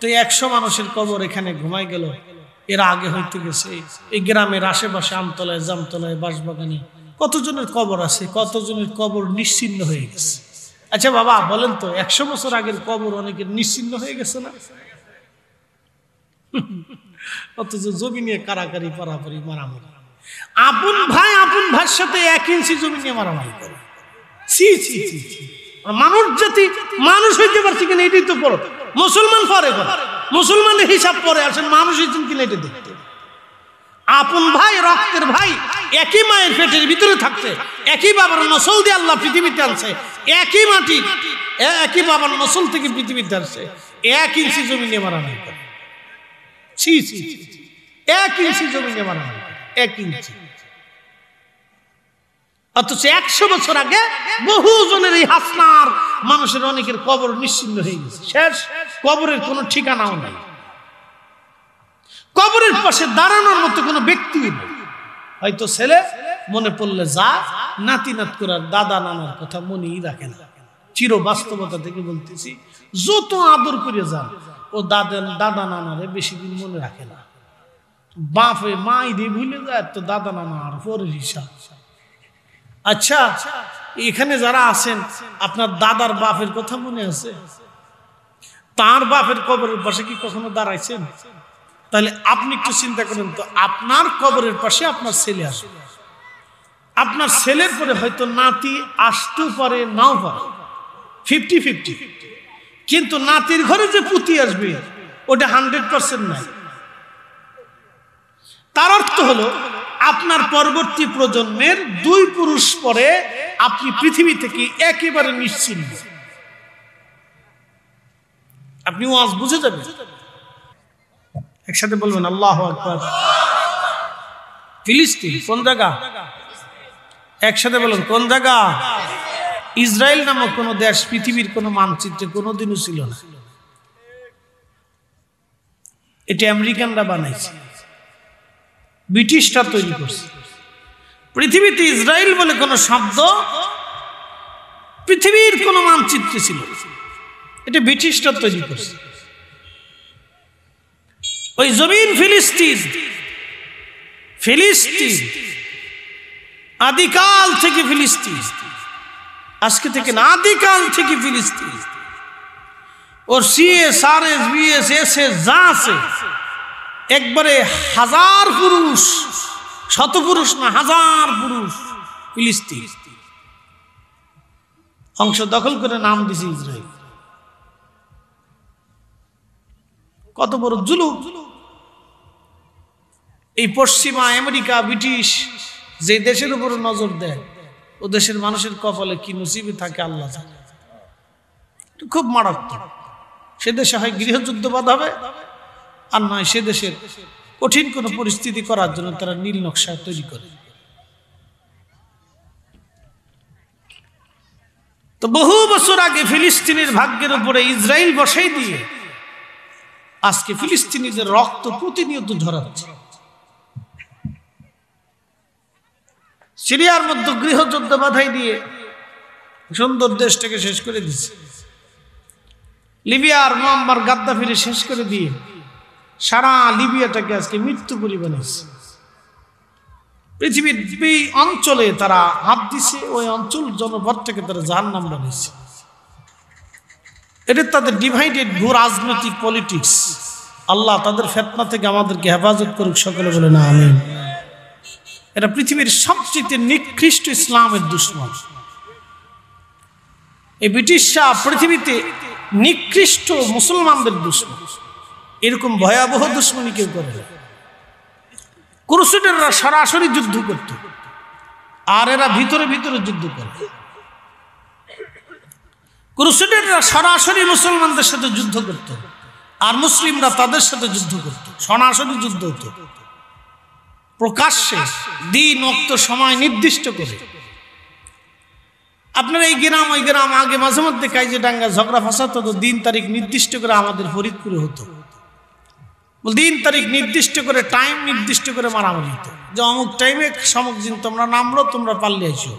তো 100 মানুষের কবর এখানে ঘুমাই গেল। এরা আগে হইতে গেছে এই গ্রামের আশেপাশে, আমতলায়, জামতলায়, বাঁশবাগানে কতজনের কবর আছে, কতজনের কবর নিশ্চিহ্ন হয়ে গেছে। আচ্ছা বাবা বলেন তো, 100 বছর আগের কবর অনেকের নিশ্চিহ্ন হয়ে গেছে না? অথচ জমি নিয়ে কারাকারি, পারাপারি, মারামারি। আপন ভাই আপন ভাইয়ের সাথে 1 ইঞ্চি জমি নিয়ে মারামারি করে। ছি ছি ছি ছি। মানুষ জাতি মানুষ হইতে পারছে কিনা এটাই তো বড়। মুসলমান পরে করে, মুসলমানের হিসাব পরে আসেন, মানুষ হইছেন কিনা এটা দেখতে। আপন ভাই, রক্তের ভাই, একই মায়ের পেটের ভিতরে থাকছে, একই বাবার নসল দিয়ে আল্লাহ পৃথিবীতে আনছে, একই মাটি, একই বাবার নসল থেকে পৃথিবীতে আসছে, 1 ইঞ্চি জমি নিয়ে মারামারি করে। ছি ছি, 1 ইঞ্চি জমি নিয়ে মারামারি করে, 1 ইঞ্চি। অথচ 100 বছর আগে বহু জনের এই হাসনার মানুষের অনেকের কবর নিশ্চিহ্ন হয়ে গেছে, শেষ। কবরের কোনো ঠিকানাও নাই, কবরের পাশে দাঁড়ানোর মতো কোনো ব্যক্তি নেই। হয়তো ছেলে মনে পড়লে যা, নাতি নাত করার দাদা নানার কথা মনেই রাখে না। চির বাস্তবতা থেকে বলতেছি, যত আদর করে যান ও দাদা নানারে বেশি দিন মনে রাখে না। বাপে মাই দিয়ে ভুলে যায়, তো দাদা নানা আর পরের হিসাব। আচ্ছা, এখানে যারা আছেন আপনার দাদার বাপের কথা মনে আছে? তার বাপের কবরের পাশে কি কখনো দাঁড়াইছেন? তাহলে আপনি একটু চিন্তা করেন তো, আপনার কবরের পাশে আপনার ছেলে আসে, আপনার ছেলের পরে হয়তো নাতি আসতেও পারে, নাও পারে, 50-50। কিন্তু নাতির ঘরে যে পুতি আসবে ওটা 100% নাই। তার অর্থ হলো আপনার পরবর্তী প্রজন্মের 2 পুরুষ পরে আপনি পৃথিবী থেকে একেবারে নিশ্চিন্ত। আপনি ওয়াজ বুঝে যাবেন। একসাথে বলবেন আল্লাহু আকবার। ফিলিস্তিন কোন জায়গা? একসাথে বলুন কোন জায়গা? ইসরায়েল নামক কোন দেশ পৃথিবীর কোন মানচিত্রে কোনোদিনও ছিল না। এটা আমেরিকানরা বানাইছে, ব্রিটিশরা তৈরি করছে। পৃথিবীতে ইসরায়েল বলে কোন শব্দ পৃথিবীর কোন মানচিত্রে ছিল, এটা ব্রিটিশরা তৈরি করছে। ওই জমিন ফিলিস্তিন, ফিলিস্তিন আদিকাল থেকে ফিলিস্তিন, আজকে থেকে না, আদিকাল থেকে ফিলিস্তিন। ওর সিএস আরএস বিএস এসএস যা আছে একবারে 1000 পুরুষ, 100 পুরুষ না 1000 পুরুষ ফিলিস্তিন অংশ দখল করে নাম দিছে ইসরায়েল। কত বড় জুলুম! এই পশ্চিমা আমেরিকা ব্রিটিশ যে দেশের উপর নজর দেয়, ও দেশের মানুষের কপালে কি নসিবে থাকে আল্লাহ জানে। খুব মারাত্মক। সে দেশে হয় গৃহযুদ্ধ বাঁধাবে, আর নয় সে দেশের কঠিন কোন পরিস্থিতি করার জন্য তারা নীল নকশা তৈরি করে। তো বহু বছর আগে ফিলিস্তিনের ভাগ্যের উপরে ইসরায়েল বসাই দিয়ে আজকে ফিলিস্তিনিদের রক্ত প্রতিনিয়ত ঝরাচ্ছে। সিরিয়ার মধ্যে গৃহযুদ্ধ বাধাই দিয়ে সুন্দর দেশটাকে শেষ করে দিচ্ছে। লিবিয়ার মুয়াম্মার গাদ্দাফিরে শেষ করে দিয়ে সারা লিবিয়াটাকে আজকে মৃত্যুপুরী বানিয়েছে। পৃথিবীর এই অঞ্চলে তারা হাত দিছে, ওই অঞ্চল জনপদটাকে তারা জাহান্নাম বানিয়েছে। এটা তাদের ডিভাইডেড ভূ রাজনৈতিক পলিটিক্স। আল্লাহ তাদের ফিতনা থেকে আমাদেরকে হেফাজত করুক, সকলে বলে না আমিন। এটা পৃথিবীর সবচেয়ে নিকৃষ্ট ইসলামের দুশমন। এই ব্রিটিশরা পৃথিবীতে নিকৃষ্ট মুসলমানদের দুশমন। এরকম ভয়াবহ দুশমনী কেউ করে না। ক্রুসেডাররা সরাসরি যুদ্ধ করত, আর এরা ভিতরে ভিতরে যুদ্ধ করে। ক্রুসেডাররা সরাসরি মুসলমানদের সাথে যুদ্ধ করত, আর মুসলিমরা তাদের সাথে যুদ্ধ করত। সরাসরি যুদ্ধ হতো, প্রকাশ্যে দিন ওক্ত সময় নির্দিষ্ট করে। আপনার এই গ্রাম ওই গ্রাম আগে মাঝে মধ্যে কাইজে ডাঙ্গা ঝগড়া ফাসাদ হতো, দিন তারিখ নির্দিষ্ট করে আমাদের ফরিদপুরে হতো। দিন তারিখ নির্দিষ্ট করে, টাইম নির্দিষ্ট করে মারামারি হতো, যে অমুক টাইমে সমুক দিন তোমরা নামলো, তোমরা পারলে এসো।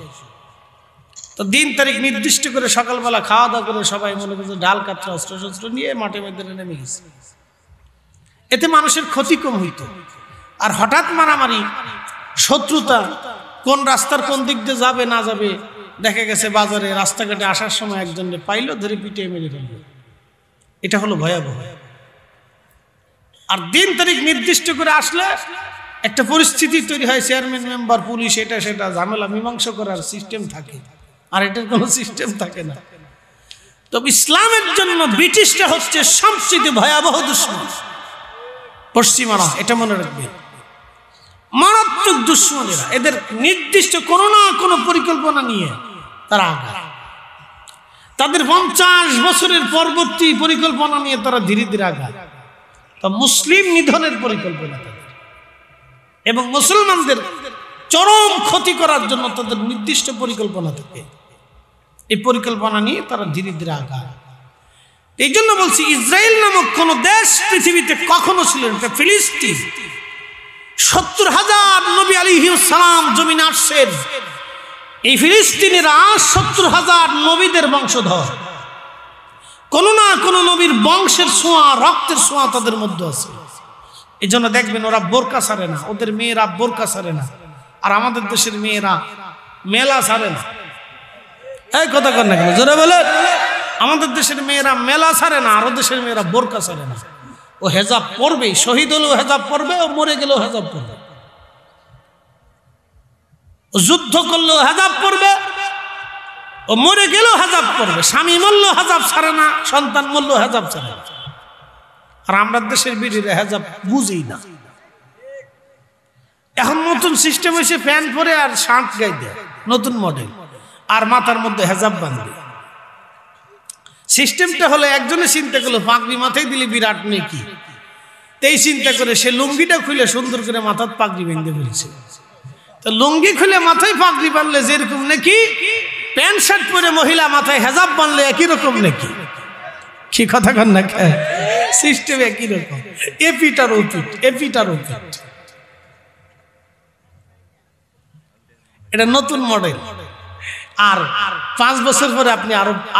তো দিন তারিখ নির্দিষ্ট করে সকালবেলা খাওয়া দাওয়া করে সবাই মনে করছে ডাল কাতরা অস্ত্র শস্ত্র নিয়ে মাঠে ময়দানে নেমে গেছে। এতে মানুষের ক্ষতি কম হইত। আর হঠাৎ মারামারি, শত্রুতা, কোন রাস্তার কোন দিক দিয়ে যাবে না যাবে, দেখা গেছে বাজারে রাস্তাঘাটে আসার সময় একজনকে পাইলো, ধরে পিটিয়ে মেরে ফেলল। এটা হলো ভয়াবহ। আর দিন তারিখ নির্দিষ্ট করে আসলে একটা পরিস্থিতি তৈরি হয়, চেয়ারম্যান মেম্বার পুলিশ এটা সেটা ঝামেলা মীমাংসা করার সিস্টেম থাকে, আর এটার কোনো সিস্টেম থাকে না। তবে ইসলামের জন্য ব্রিটিশরা হচ্ছে সবচেয়ে ভয়াবহ দুশমন। পশ্চিমারা এটা মনে রাখবে, মারাত্মক দুশমনেরা। এদের নির্দিষ্ট কোনো না কোনো পরিকল্পনা নিয়ে তারা আগায়। তাদের 50 বছরের পরবর্তী পরিকল্পনা নিয়ে তারা ধীরে ধীরে আগায়। তা মুসলিম নিধনের পরিকল্পনা তাদের, এবং মুসলমানদের চরম ক্ষতি করার জন্য তাদের নির্দিষ্ট পরিকল্পনা থাকে। এই পরিকল্পনা নিয়ে তারা ধীরে ধীরে আগায়। এই জন্য বলছি, ইসরায়েল নামক কোন দেশ পৃথিবীতে কখনো ছিল না। ফিলিস্তিন 70,000 নবী আলাইহিস সালাম জমিনে আসছেন। এই ফিলিস্তিনিরা 70,000 নবীদের বংশধর। কোন না কোন নবীর বংশের ছোঁয়া, রক্তের ছোঁয়া তাদের মধ্যে আছে। এই জন্য দেখবেন ওরা বোরকা ছাড়ে না, ওদের মেয়েরা বোরকা ছাড়ে না। আর আমাদের দেশের মেয়েরা মেলা ছাড়ে না। এই কথা কর না কেন, জোরে বলেন। আমাদের দেশের মেয়েরা মেলা ছাড়ে না, আর ও দেশের মেয়েরা বোরকা ছাড়ে না। ও হেজাব পরবেই, শহীদ হলেও হেজাব পরবে, ও মরে গেলেও হেজাব পরবে, ও যুদ্ধ করলেও হেজাব পরবে, ও মরে গেলেও হেজাব পরবে। স্বামী মরলেও হেজাব ছাড়ে না, সন্তান মরলেও হেজাব ছাড়ে না। আর আমরা দেশের বিড়িরা হেজাব বুঝেই না। এখন মত নতুন সিস্টেম হয়েছে, ফ্যান পরে আর শার্ট গায়ে দেয়, নতুন মডেল, আর মাথার মধ্যে হেজাব বাঁধবে। সিস্টেমটা হলো একজনে চিন্তা করলো পাগড়ি মাথায় দিলে বিরাট নেকি, এই চিন্তা করে সে লুঙ্গিটা খুলে সুন্দর করে মাথার পাগড়ি বেঁধে ফেলছে। তো লুঙ্গি খুলে মাথায় পাগড়ি বাঁধলে যেরকম নাকি, প্যান্ট শার্ট পরে মহিলা মাথায় হেজাব বাঁধলে একই রকম নাকি? কি কথা কন না? সিস্টেম একই রকম, এপিটার ওপিট, এপিটার ওপিট। এটা নতুন মডেল। আর 5 বছর পরে আপনি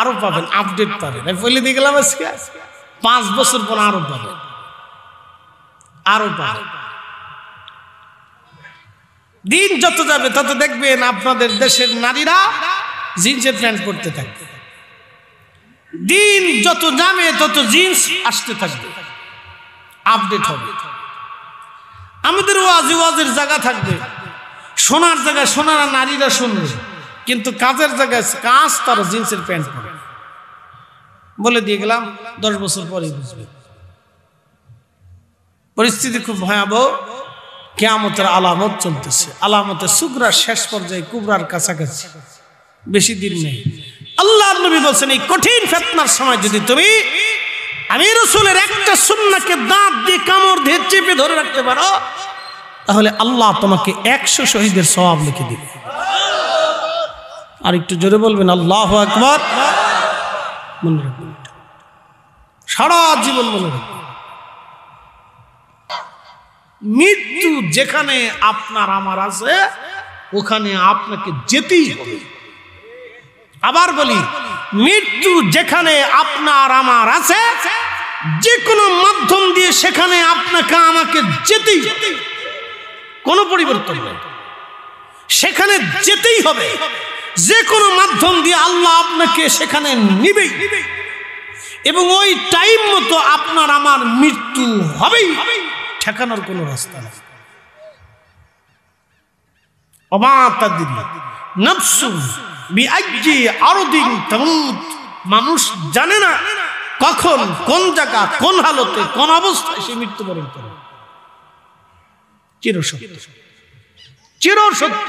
আরো পাবেন, আপডেট পাবেন। আমি বলে দিয়ে গেলাম আজকে 5 বছর পর আরো পাবেন, আরো পাবেন। দিন যত যাবে তত দেখবেন আপনাদের দেশের নারীরা জিন্সের প্যান্ট পরতে থাকবে। দিন যত যাবে তত জিন্স আসতে থাকবে, আপডেট হবে। আমাদের ওয়াজের জায়গা থাকবে, সোনার জায়গায় সোনারা নারীরা শুনবে, কিন্তু কাজের জায়গায় কাজ তারা জিন্সের প্যান্ট পরে। বলে দিয়ে গেলাম 10 বছর পরে বুঝবে। পরিস্থিতি খুব ভয়াবহ। কিয়ামতের আলামত চলতেছে, আলামতের সুগরার শেষ পর্যায়ে কুবরার কাছাকাছি, বেশি দিন নেই। আল্লাহর নবী বলছেন এই কঠিন ফিতনার সময় যদি তুমি আমি রাসূলের একটা সুন্নাহকে দাঁত দিয়ে কামড় দিয়ে চেপে ধরে রাখতে পারো, তাহলে আল্লাহ তোমাকে 100 শহীদের সওয়াব লিখে দিবে। আর একটু জোরে বলবেন আল্লাহু আকবার। মনে রাখবেন, সারা জীবন মনে রাখবেন, মৃত্যু যেখানে আপনার আমার আছে ওখানে আপনাকে যেতেই হবে। আবার বলি, মৃত্যু যেখানে আপনার আমার আছে, যে কোনো মাধ্যম দিয়ে সেখানে আপনাকে আমাকে যেতেই হবে, কোনো পরিবর্তন নেই, সেখানে যেতেই হবে। যে কোনো মাধ্যম দিয়ে আল্লাহ আপনাকে সেখানে নিবেই, এবং ওই টাইম মতো আপনার আমার মৃত্যু হবেই, ঠেকানোর কোনো রাস্তা নেই। ওমা তাদরি নাফসুন বিআইয়ি আরদিন তামুত, মানুষ জানে না কখন, কোন জায়গা, কোন হালতে, কোন অবস্থায় সে মৃত্যুবরণ করে। চিরসত্য, চিরসত্য।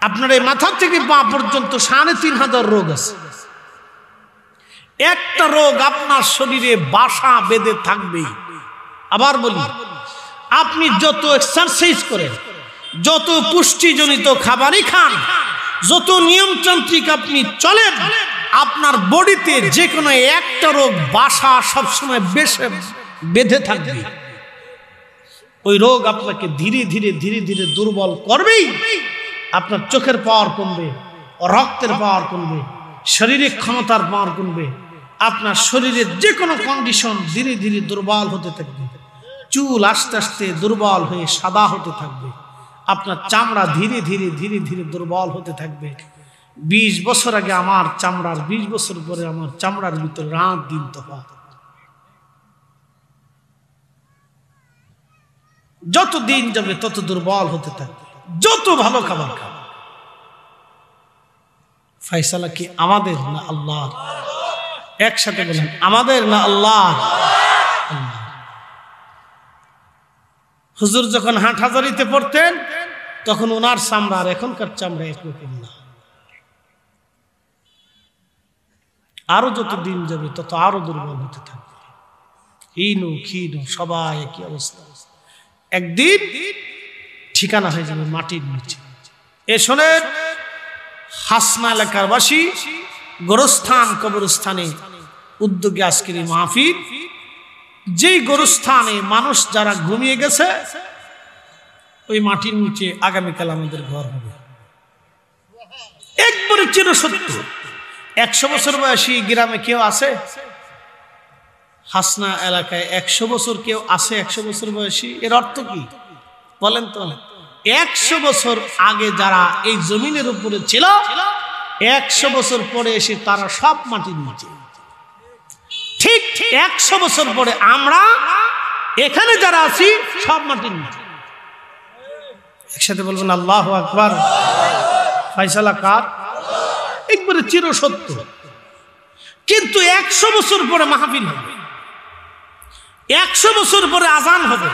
আপনার এই মাথা থেকে পা পর্যন্ত 3500 রোগ আছে। একটা রোগ আপনার শরীরে বাসা বেঁধে থাকবেই। আবার বলি, আপনি যত এক্সারসাইজ করেন, যত পুষ্টিজনিত খাবারই খান, যত নিয়মতান্ত্রিক আপনি চলেন, আপনার বডিতে যে কোনো একটা রোগ বাসা সবসময় বেঁধে থাকবে। ওই রোগ আপনাকে ধীরে ধীরে ধীরে ধীরে দুর্বল করবেই। আপনার চোখের পাওয়ার কমবে, রক্তের পাওয়ার কমবে, শারীরিক ক্ষমতার পাওয়ার কমবে, আপনার শরীরের যে কোনো কন্ডিশন ধীরে ধীরে দুর্বল হতে থাকবে। চুল আস্তে আস্তে দুর্বল হয়ে সাদা হতে থাকবে, আপনার চামড়া ধীরে ধীরে ধীরে ধীরে দুর্বল হতে থাকবে। 20 বছর আগে আমার চামড়ার, 20 বছর পরে আমার চামড়ার ভিতরে রাত দিন তফাৎ। যত দিন যাবে তত দুর্বল হতে থাকবে, যত ভালো খাবার খাবে। ফয়সালা কি আমাদের না আল্লাহ? একসাথে বলেন, আমাদের না আল্লাহ? হুজুর যখন হাটহাজারিতে পড়তেন তখন ওনার চামড়া আর এখনকার চামড়া একরকম না। আরো যত দিন যাবে তত আরো দুর্বল হতে থাকবে, হীন ক্ষীণ সবাই একই অবস্থা। একদিন ঠিকানা হয়ে যাবে মাটির নিচে। এ শোনেন, হাসনা এলাকার বাসী গোরস্থান কবরস্থানে উদ্যোগে আজকের এই মাহফিল। যেই গোরস্থানে মানুষ যারা ঘুমিয়ে গেছে, ওই মাটির নিচে আগামীকাল আমাদের ঘর হবে। একবারে চিরসত্য। 100 বছর বয়সী গ্রামে কেউ আছে? হাসনা এলাকায় 100 বছর কেউ আছে? 100 বছর বয়সী, এর অর্থ কি বলেন তো? 100 বছর আগে যারা এই জমিনের উপরে ছিল, 100 বছর পরে এসে তারা সব মাটির নিচে। ঠিক 100 বছর পরে আমরা এখানে যারা আছি সব মাটির নিচে। একসাথে বলবেন আল্লাহু আকবার। ফয়সালা কার? একবারে চিরসত্য। কিন্তু 100 বছর পরে মাহফিল হবে, 100 বছর পরে আজান হবে,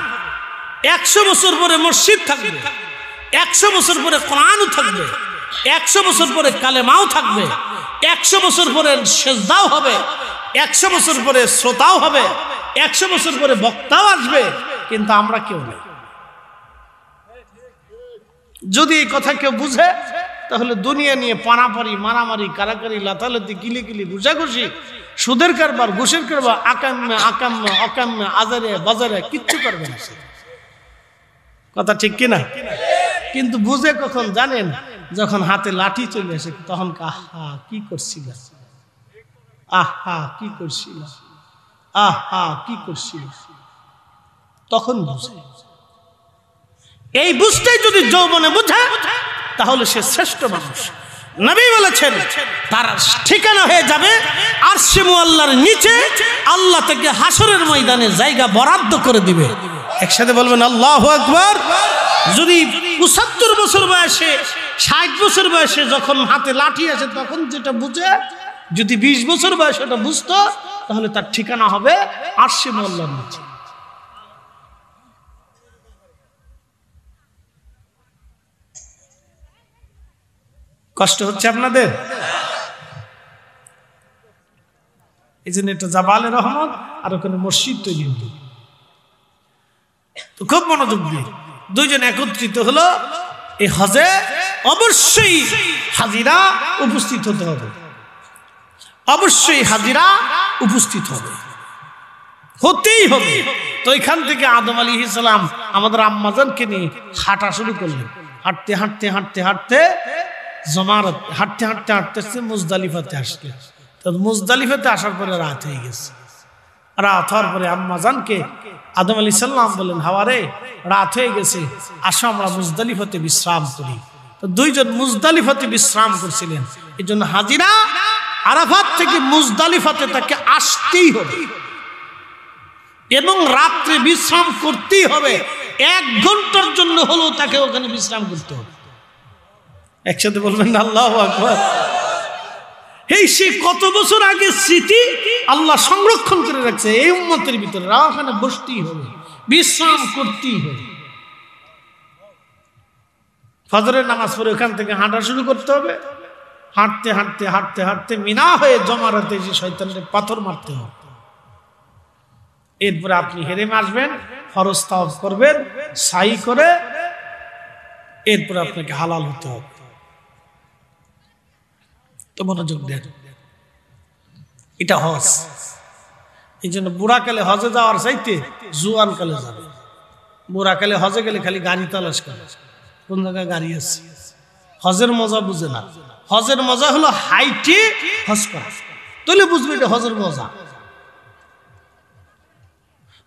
100 বছর পরে মসজিদ থাকবে, 100 বছর পরে কোরআনও থাকবে, 100 বছর পরে কালেমাও থাকবে, 100 বছর পরে সেজদাও হবে, 100 বছর পরে শ্রোতাও হবে, 100 বছর পরে বক্তাও আসবে, কিন্তু আমরা কেউ নেই। যদি এই কথা কেউ বুঝে তাহলে দুনিয়া নিয়ে পানাপারি, মারামারি, কারাকারি, লাতালাতি, কিলিকিলি, ঘুষাঘুষি, সুদের কারবার, ঘুষের কারবার, আকাম্যে আকাম্যে অকাম্যে, আজারে বাজারে কিচ্ছু করবে না। কথা ঠিক কিনা? কিন্তু বুঝে কখন জানেন? যখন হাতে লাঠি চলে আসে তখন আহা কি করছিল, আহা কি করছিল, আহা কি করছিল, তখন বুঝে। এই বুঝতেই যদি যৌবনে বুঝে তাহলে সে শ্রেষ্ঠ মানুষ। নবী বলেছেন তার ঠিকানা হয়ে যাবে আরশে মুআল্লার নিচে, আল্লাহ থেকে হাসরের ময়দানে জায়গা বরাদ্দ করে দিবে। একসাথে বলবেন আল্লাহু আকবার। যদি ৭৫ বছর বয়সে, ৬০ বছর বয়সে যখন হাতে লাঠি আসে তখন যেটা বুঝে, যদি ২০ বছর বয়সে এটা বুঝতো তাহলে তার ঠিকানা হবে আরশে মুআল্লার নিচে। কষ্ট হচ্ছে আপনাদের? এই জন্য এটা জাবালে রহমত, আর ওখানে মসজিদ তৈরি হলো। তো খুব মনোযোগ দিয়ে দুইজন একত্রিত হলো এই হজে। অবশ্যই হাজিরা উপস্থিত হতে হবে, অবশ্যই হাজিরা উপস্থিত হবে, হতেই হবে। তো এখান থেকে আদম আলাইহিস সালাম আমাদের আম্মাজানকে নিয়ে হাঁটা শুরু করলেন। হাঁটতে হাঁটতে হাঁটতে হাঁটতে জমারত, হাঁটতে হাঁটতে হাঁটতে মুজদালিফাতে আসলে। তো মুজদালিফাতে আসার পরে রাত হয়ে গেছে। রাত হওয়ার পরে আম্মাজানকে আদম আলাইহিস সালাম বললেন, হাওয়ারে রাত হয়ে গেছে, আসো আমরা মুজদালিফাতে বিশ্রাম করি। তো দুইজন মুজদালিফাতে বিশ্রাম করছিলেন। এই জন্য হাজিরা আরাফাত থেকে মুজদালিফাতে তাকে আসতেই হবে এবং রাত্রে বিশ্রাম করতেই হবে। 1 ঘন্টার জন্য হলেও তাকে ওখানে বিশ্রাম করতে হবে। একসাথে বলবেন আল্লাহু আকবার। এই সে কত বছর আগে স্মৃতি আল্লাহ সংরক্ষণ করে রাখছে এই উম্মতের ভিতরে। ওখানে বসতেই হবে, বিশ্রাম করতেই হবে। ফজরের নামাজ পড়ে ওখান থেকে হাঁটা শুরু করতে হবে। হাঁটতে হাঁটতে হাঁটতে হাঁটতে মিনা হয়ে জমারাতে এসে শয়তানের পাথর মারতে হবে। এরপরে আপনি হেরেম আসবেন, ফরজ তাওয়াফ করবেন, সাই করে এরপরে আপনাকে হালাল হতে হবে। তো মনোযোগ দেন, এটা হজ। এই জন্য বুড়াকালে হজে যাওয়ার চাইতে জুয়ান কালে যাবে। বুড়াকালে হজে গেলে খালি গাড়ি তালাশ করে, কোন জায়গায় গাড়ি আছে। হজের মজা বুঝে না। হজের মজা হলো হাইটে হজ করা, তাহলে বুঝবে এটা হজের মজা।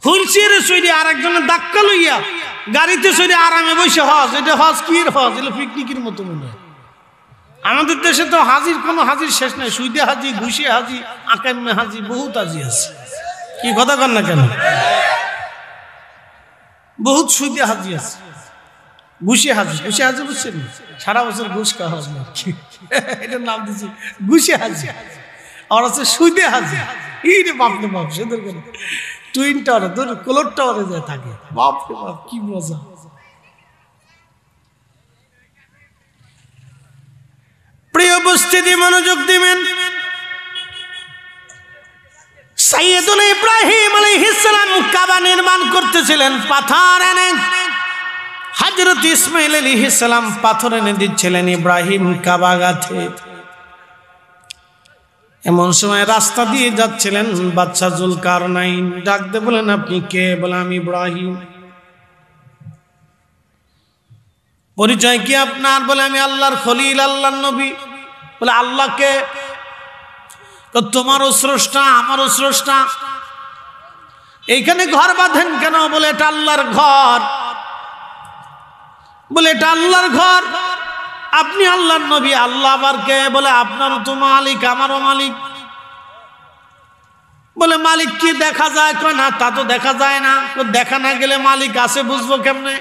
হুইলচেয়ারে চড়ে আর একজনের ধাক্কা লইয়া গাড়িতে চড়ে আরামে বসে হজ, এটা হজ কি হজ? এটা পিকনিকের মতো মনে হয়। আমাদের দেশে তো হাজির কোনো হাজির শেষ নাই। সুইদে হাজি, ঘুষে হাজি, আকাম্যে হাজি, বহুত হাজি আছে। কি কথা কন না কেন? বহুত সুইদে হাজি আছে, ঘুষে হাজি। ঘুষে হাজি বুঝছেন? সারা বছর ঘুষ খাওয়া হাজি, এটার নাম দিচ্ছি ঘুষে হাজি। আর আছে সুইদে হাজি। এই রে বাপ রে বাপ, সেদের কেন টুইন টাওয়ারে, কোলর টাওয়ারে যায় থাকে। বাপ রে বাপ, কি মজা। প্রিয় উপস্থিতি, মনোযোগ দিবেন। সাইয়েদুনা ইব্রাহিম আলাইহিস সালাম কাবা নির্মাণ করতেছিলেন পাথর এনে। হযরত ইসমাঈল আলাইহিস সালাম পাথর এনে দিচ্ছিলেন ইব্রাহিম কাবা গাঁথে। এমন সময় রাস্তা দিয়ে যাচ্ছিলেন বাদশা যুলকারনাইন। ডাক দিয়ে বলেন, আপনি কে? বলে, আমি ইব্রাহিম। পরিচয় কি আপনার? বলে, আমি আল্লাহর খলিল, আল্লাহর নবী। বলে, আল্লাহকে? তোমারও স্রষ্টা, আমারও স্রষ্টা। এইখানে ঘর বাঁধেন কেন? বলে, এটা আল্লাহর ঘর। বলে, এটা আল্লাহর ঘর, আপনি আল্লাহর নবী। আল্লাহ আবার কে? বলে, আপনারও তো মালিক, আমারও মালিক। বলে, মালিক কি দেখা যায়? কয় না, তা তো দেখা যায় না। দেখা না গেলে মালিক আছে বুঝবো কেমনে?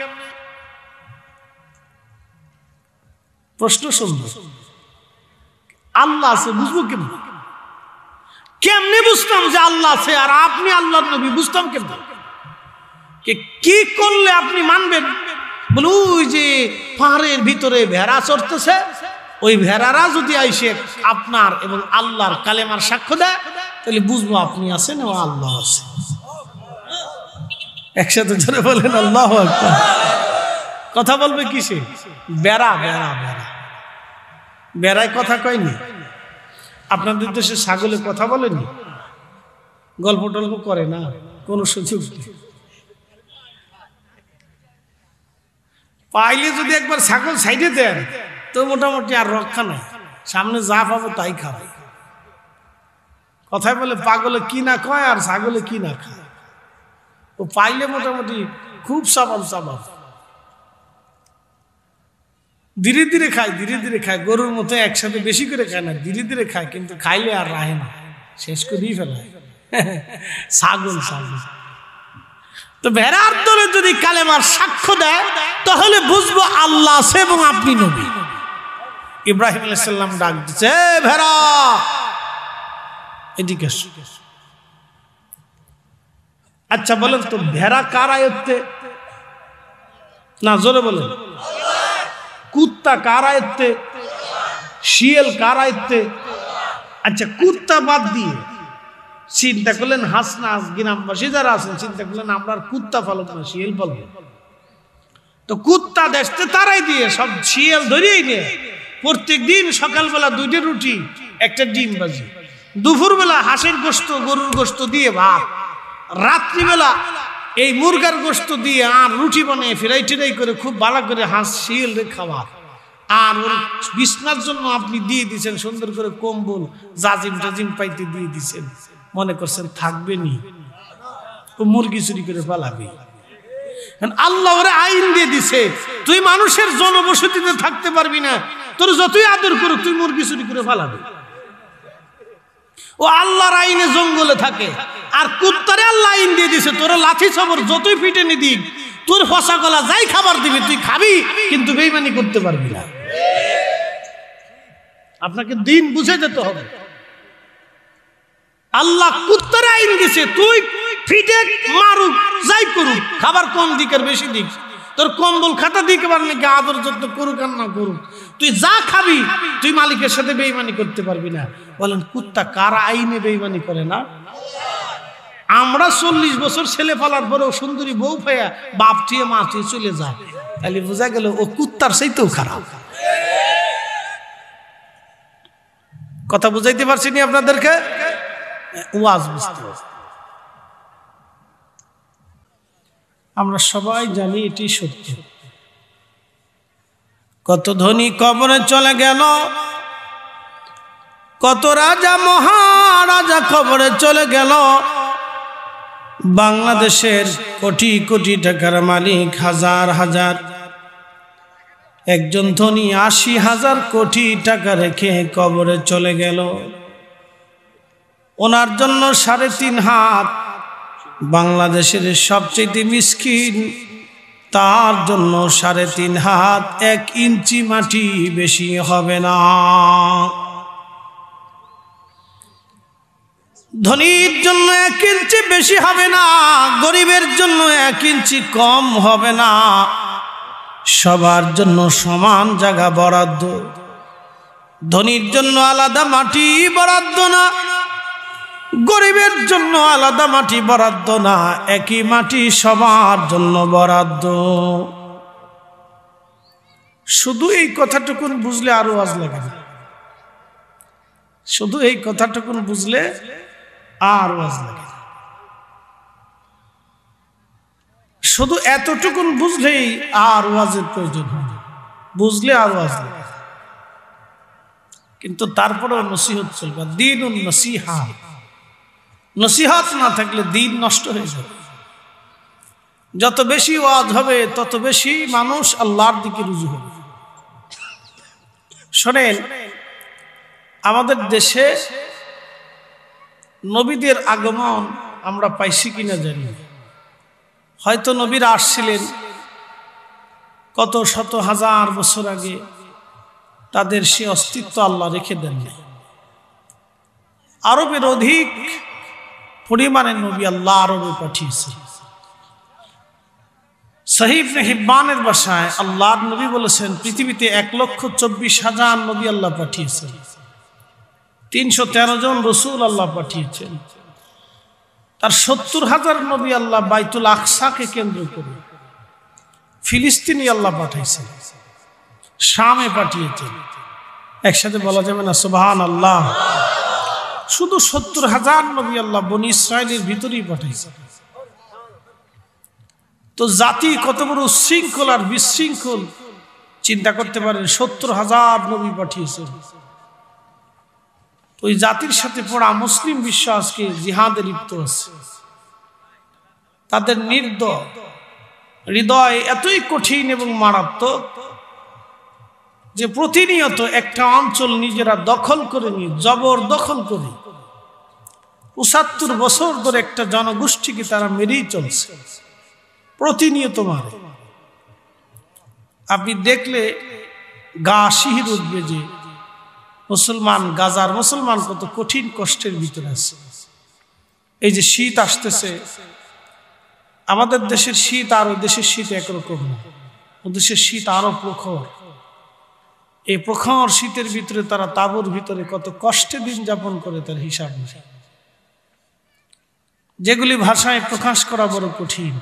প্রশ্ন শুনবো, আল্লাহ আছে বুঝবো কেমনে? কেমনে বুঝতাম যে আল্লাহ আছে আর আপনি আল্লাহর নবী? বুঝতাম কেমনে? কি করলে আপনি মানবেন? বলে ওই যে পাহাড়ের ভিতরে ভেড়া চড়তেছে, ওই ভেড়ারা যদি আইসে আপনার এবং আল্লাহর কালেমার সাক্ষ্য দেয় তাহলে বুঝবো আপনি আছেন ও আল্লাহ আছে। একসাথে জোরে বলেন আল্লাহু আকবার। কথা বলবে কিসে? বেড়া বেড়া বেড়া বেড়ায় কথা কয়নি? আপনাদের দেশে ছাগলে কথা বলেনি? গল্প টল্প করে না, কোনো সুযোগ নেই। পাইলে যদি একবার ছাগল সাইডে দেন তো মোটামুটি আর রক্ষা নাই, সামনে যা পাবো তাই খাবে। কথায় বলে পাগলে কি না কয় আর ছাগলে কি না খায়। ও পাইলে মোটামুটি খুব সাবাল সাবাল, ধীরে ধীরে খায়, ধীরে ধীরে খায়। গরুর মতো একসাথে বেশি করে খায় না, ধীরে ধীরে খায়, কিন্তু খাইলে আর রাহে না, শেষ করেই ফেলায়। ছাগল ছাগল। তো ভেড়ার দলে যদি কালেমার সাক্ষ্য দেয় তাহলে বুঝবো আল্লাহ আছে এবং আপনি নবী। ইব্রাহিম আলাইহিস সালাম ডাক দিচ্ছে, ভেড়া এদিকে এসো। আচ্ছা বলেন তো ভেড়া কার আয়ত্তে? না জোরে বলেন। কুত্তা কার আয়ত্তে? শিয়াল কার আয়ত্তে? আচ্ছা কুত্তা বাদ দিয়ে চিন্তা করলেন হাসনাস গ্রামবাসী যারা আছেন চিন্তা করলেন আমরা কুত্তা পালব না, শিয়াল পালব। তো কুত্তা দেখতে তারাই দিয়ে সব শিয়াল ধরিয়েই নিয়ে প্রত্যেক দিন সকালবেলা 2টা রুটি 1টা ডিম ভাজি, দুপুরবেলা হাঁসের গোশত গরুর গোশত দিয়ে ভাত, রাত্রিবেলা এই মুরগার গোশত দিয়ে আর রুটি বানিয়ে ফ্রাই ট্রাই করে খুব ভালো করে হাঁস শিয়ালরে খাওয়া। আর ওর বিছনার জন্য আপনি দিয়ে দিচ্ছেন সুন্দর করে কম্বল, জাজিম টাজিম পাইতে দিয়ে দিচ্ছেন, মনে করছেন থাকবে নি, ও মুরগি চুরি করে পালাবে। আল্লাহ ওরে আইন দিয়ে দিছে তুই মানুষের জনবসতিতে থাকতে পারবি না, তোর যতই আদর করো তুই মুরগি চুরি করে পালাবে। ও আল্লাহর আইনে জঙ্গলে থাকে। আর কুত্তারে আল্লাহ আইন দিয়ে দিছে তোর লাঠি সবর যতই ফিটে নি দিক, তোর ফসা গলা যাই খাবার দিবি তুই খাবি, কিন্তু বেঈমানি করতে পারবি না। আপনাকে দিন বুঝে যেতে হবে। আল্লাহ কুত্তার আইন দিছে তুই ফিটে মারুক যাই করুক, খাবার কম দিক আর বেশি দিক, তোর কম্বল খাতা দিকে পারলে আদর যত্ন করুক আর না করুক, তুই যা খাবি তুই মালিকের সাথে বেঈমানি করতে পারবি না। বলেন কুত্তা কার আইনে বেঈমানি করে না? আমরা 40 বছর ছেলে ফালার পরেও সুন্দরী বউ পাইয়া বাপ থিয়ে মা থিয়ে চলে যায়, তাহলে বোঝা গেল ও কুত্তার চাইতেও খারাপ। কথা বুঝাইতে পারছি নি আপনাদেরকে? ওয়াজ বুঝতে হবে। আমরা সবাই জানি এটি সত্য। কত ধনী কবরে চলে গেল, কত রাজা মহারাজা কবরে চলে গেল। বাংলাদেশের কোটি কোটি টাকার মালিক হাজার হাজার, একজন ধনী 80,000 কোটি টাকা রেখে কবরে চলে গেল। ওনার জন্য 3.5 হাত। বাংলাদেশের সবচেয়ে মিসকিন, তার জন্য 3.5 হাত 1 ইঞ্চি মাটি বেশি হবে না। ধনীর জন্য 1 ইঞ্চি বেশি হবে না, গরিবের জন্য 1 ইঞ্চি কম হবে না। সবার জন্য সমান জায়গা বরাদ্দ। ধনীর জন্য আলাদা মাটি বরাদ্দ না, গরিবের জন্য আলাদা মাটি বরাদ্দ না, একই মাটি সবার জন্য বরাদ্দ। শুধু এই কথাটুকুন বুঝলে আরো ওয়াজ লাগে না, শুধু এই কথাটুকুন বুঝলে আর ওয়াজ লাগে না। শুধু এতটুকুন বুঝলেই আর ওয়াজের প্রয়োজন হয়, বুঝলে আর ওয়াজ লাগে। কিন্তু তারপরেও নসিহত চলবে, দ্বীনুন নসিহা। নসিহত না থাকলে দ্বীন নষ্ট হয়ে যাবে। যত বেশি ওয়াজ হবে তত বেশি মানুষ আল্লাহর দিকে রুজু হবে। শোনেন, আমাদের দেশে নবীদের আগমন আমরা পাইছি কিনা জানি না। হয়তো নবীরা আসছিলেন কত শত হাজার বছর আগে, তাদের সে অস্তিত্ব আল্লাহ রেখে দেন নাই। আরবের অধিক পরিমাণে নবী আল্লাহ আরবে পাঠিয়েছে। সহিহ ইবনে হিব্বানের ভাষায় আল্লাহর নবী বলেছেন, পৃথিবীতে 1,24,000 নবী আল্লাহ পাঠিয়েছেন, 313 জন রসুল আল্লাহ পাঠিয়েছেন। তার 70,000 নবী আল্লাহ বাইতুল আকসাকে কেন্দ্র করে ফিলিস্তিনি আল্লাহ পাঠাইছেন, শামে পাঠিয়েছেন। একসাথে বলা যাবে না সুবহানাল্লাহ? শুধু 70,000 নবী আল্লাহ বনি ইসরায়েলের ভিতরেই পাঠাইছেন। তো জাতি কত বড় উচ্ছৃঙ্খল আর বিশৃঙ্খল চিন্তা করতে পারেন। 70,000 নবী পাঠিয়েছেন। ওই জাতির সাথে পড়া মুসলিম বিশ্ব আজকে জিহাদে লিপ্ত আছে। তাদের হৃদয় এতই কঠিন এবং মারাত্মক যে প্রতিনিয়ত একটা অঞ্চল নিজেরা দখল করে নিয়ে জবরদখল করে 75 বছর ধরে একটা জনগোষ্ঠীকে তারা মেরেই চলছে, প্রতিনিয়ত মারে। আপনি দেখলে গা শিহর উঠবে যে মুসলমান, গাজার মুসলমান কত কঠিন কষ্টের ভিতরে আছে। এই যে শীত আসতেছে, আমাদের দেশের শীত আর ওই দেশের শীত একরকম না, ওই দেশের শীত আরো প্রখর। এই প্রখর শীতের ভিতরে তারা তাঁবুর ভিতরে কত কষ্টে দিন যাপন করে তার হিসাব নেই, যেগুলি ভাষায় প্রকাশ করা বড় কঠিন।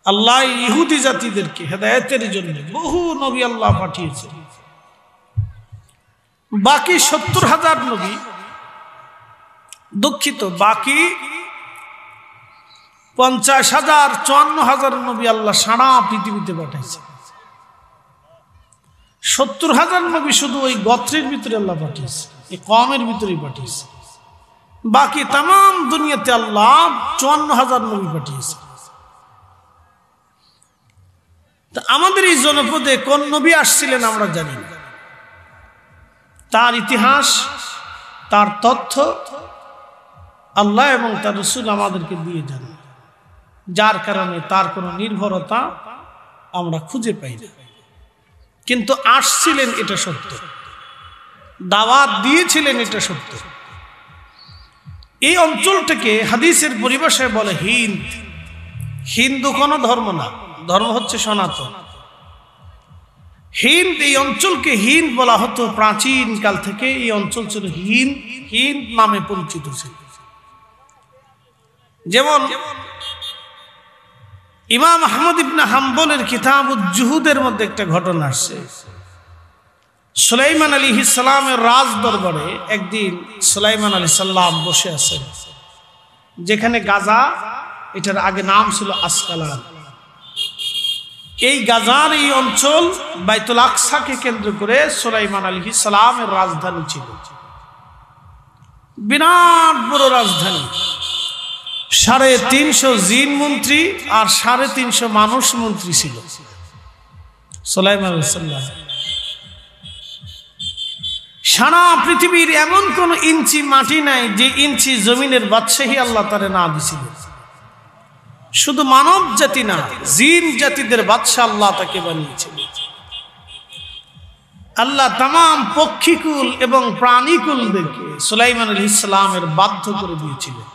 আল্লাহ ইহুদি জাতিদেরকে হেদায়েতের জন্য বহু নবী আল্লাহ পাঠিয়েছে। বাকি 70,000 নবী, দুঃখিত, বাকি 50,000 54,000 নবী আল্লাহ সারা পৃথিবীতে পাঠাইছে। 70,000 নবী শুধু ওই গোত্রের ভিতরে আল্লাহ পাঠিয়েছে, এই কওমের ভিতরেই পাঠিয়েছে। বাকি তাম দুনিয়াতে আল্লাহ 54,000 নবী পাঠিয়েছে। আমাদের এই জনপদে কোন নবী আসছিলেন আমরা জানি না। তার ইতিহাস, তার তথ্য আল্লাহ এবং তার রাসূল আমাদেরকে দিয়ে যান, যার কারণে তার কোনো নির্ভরতা আমরা খুঁজে পাই না। কিন্তু আসছিলেন এটা সত্য, দাওয়াত দিয়েছিলেন এটা সত্য। এই অঞ্চলটাকে হাদিসের পরিভাষায় বলে হিন্দ। হিন্দু কোনো ধর্ম না, ধর্ম হচ্ছে সনাতন। হিন্দ, এই অঞ্চলকে হিন্দ বলা হতো প্রাচীন কাল থেকে। এই অঞ্চল ছিল হিন্দ, হিন্দ নামে পরিচিত ছিল। যেমন ইমাম আহমদ ইবনে হাম্বলের কিতাবুজ জুহুদের মধ্যে একটা ঘটনা আসছে। সুলাইমান আলাইহিস সালামের রাজ দরবারে একদিন সুলাইমান আলাইহিস সালাম বসে আছেন, যেখানে গাজা, এটার আগে নাম ছিল আসকালান। এই গাজার এই অঞ্চল বাইতুল আকসাকে কেন্দ্র করে সুলাইমান আলাইহিস সালামের রাজধানী ছিল, বিরাট বড় রাজধানী। 350 জিন মন্ত্রী আর 350 মানুষ মন্ত্রী ছিল সুলাইমান আলাইহিস সালাম। সারা পৃথিবীর এমন কোন ইঞ্চি মাটি নাই যে ইঞ্চি জমিনের বাদশাহী আল্লাহ তারে না দিছিল। শুধু মানব জাতি না, জিন জাতিদের বাদশাহ আল্লাহ তাকে বানিয়েছিল। আল্লাহ তামাম পক্ষীকুল এবং প্রাণীকুলদেরকে সুলাইমান আলাইহিস সালামের বাধ্য করে দিয়েছিলেন,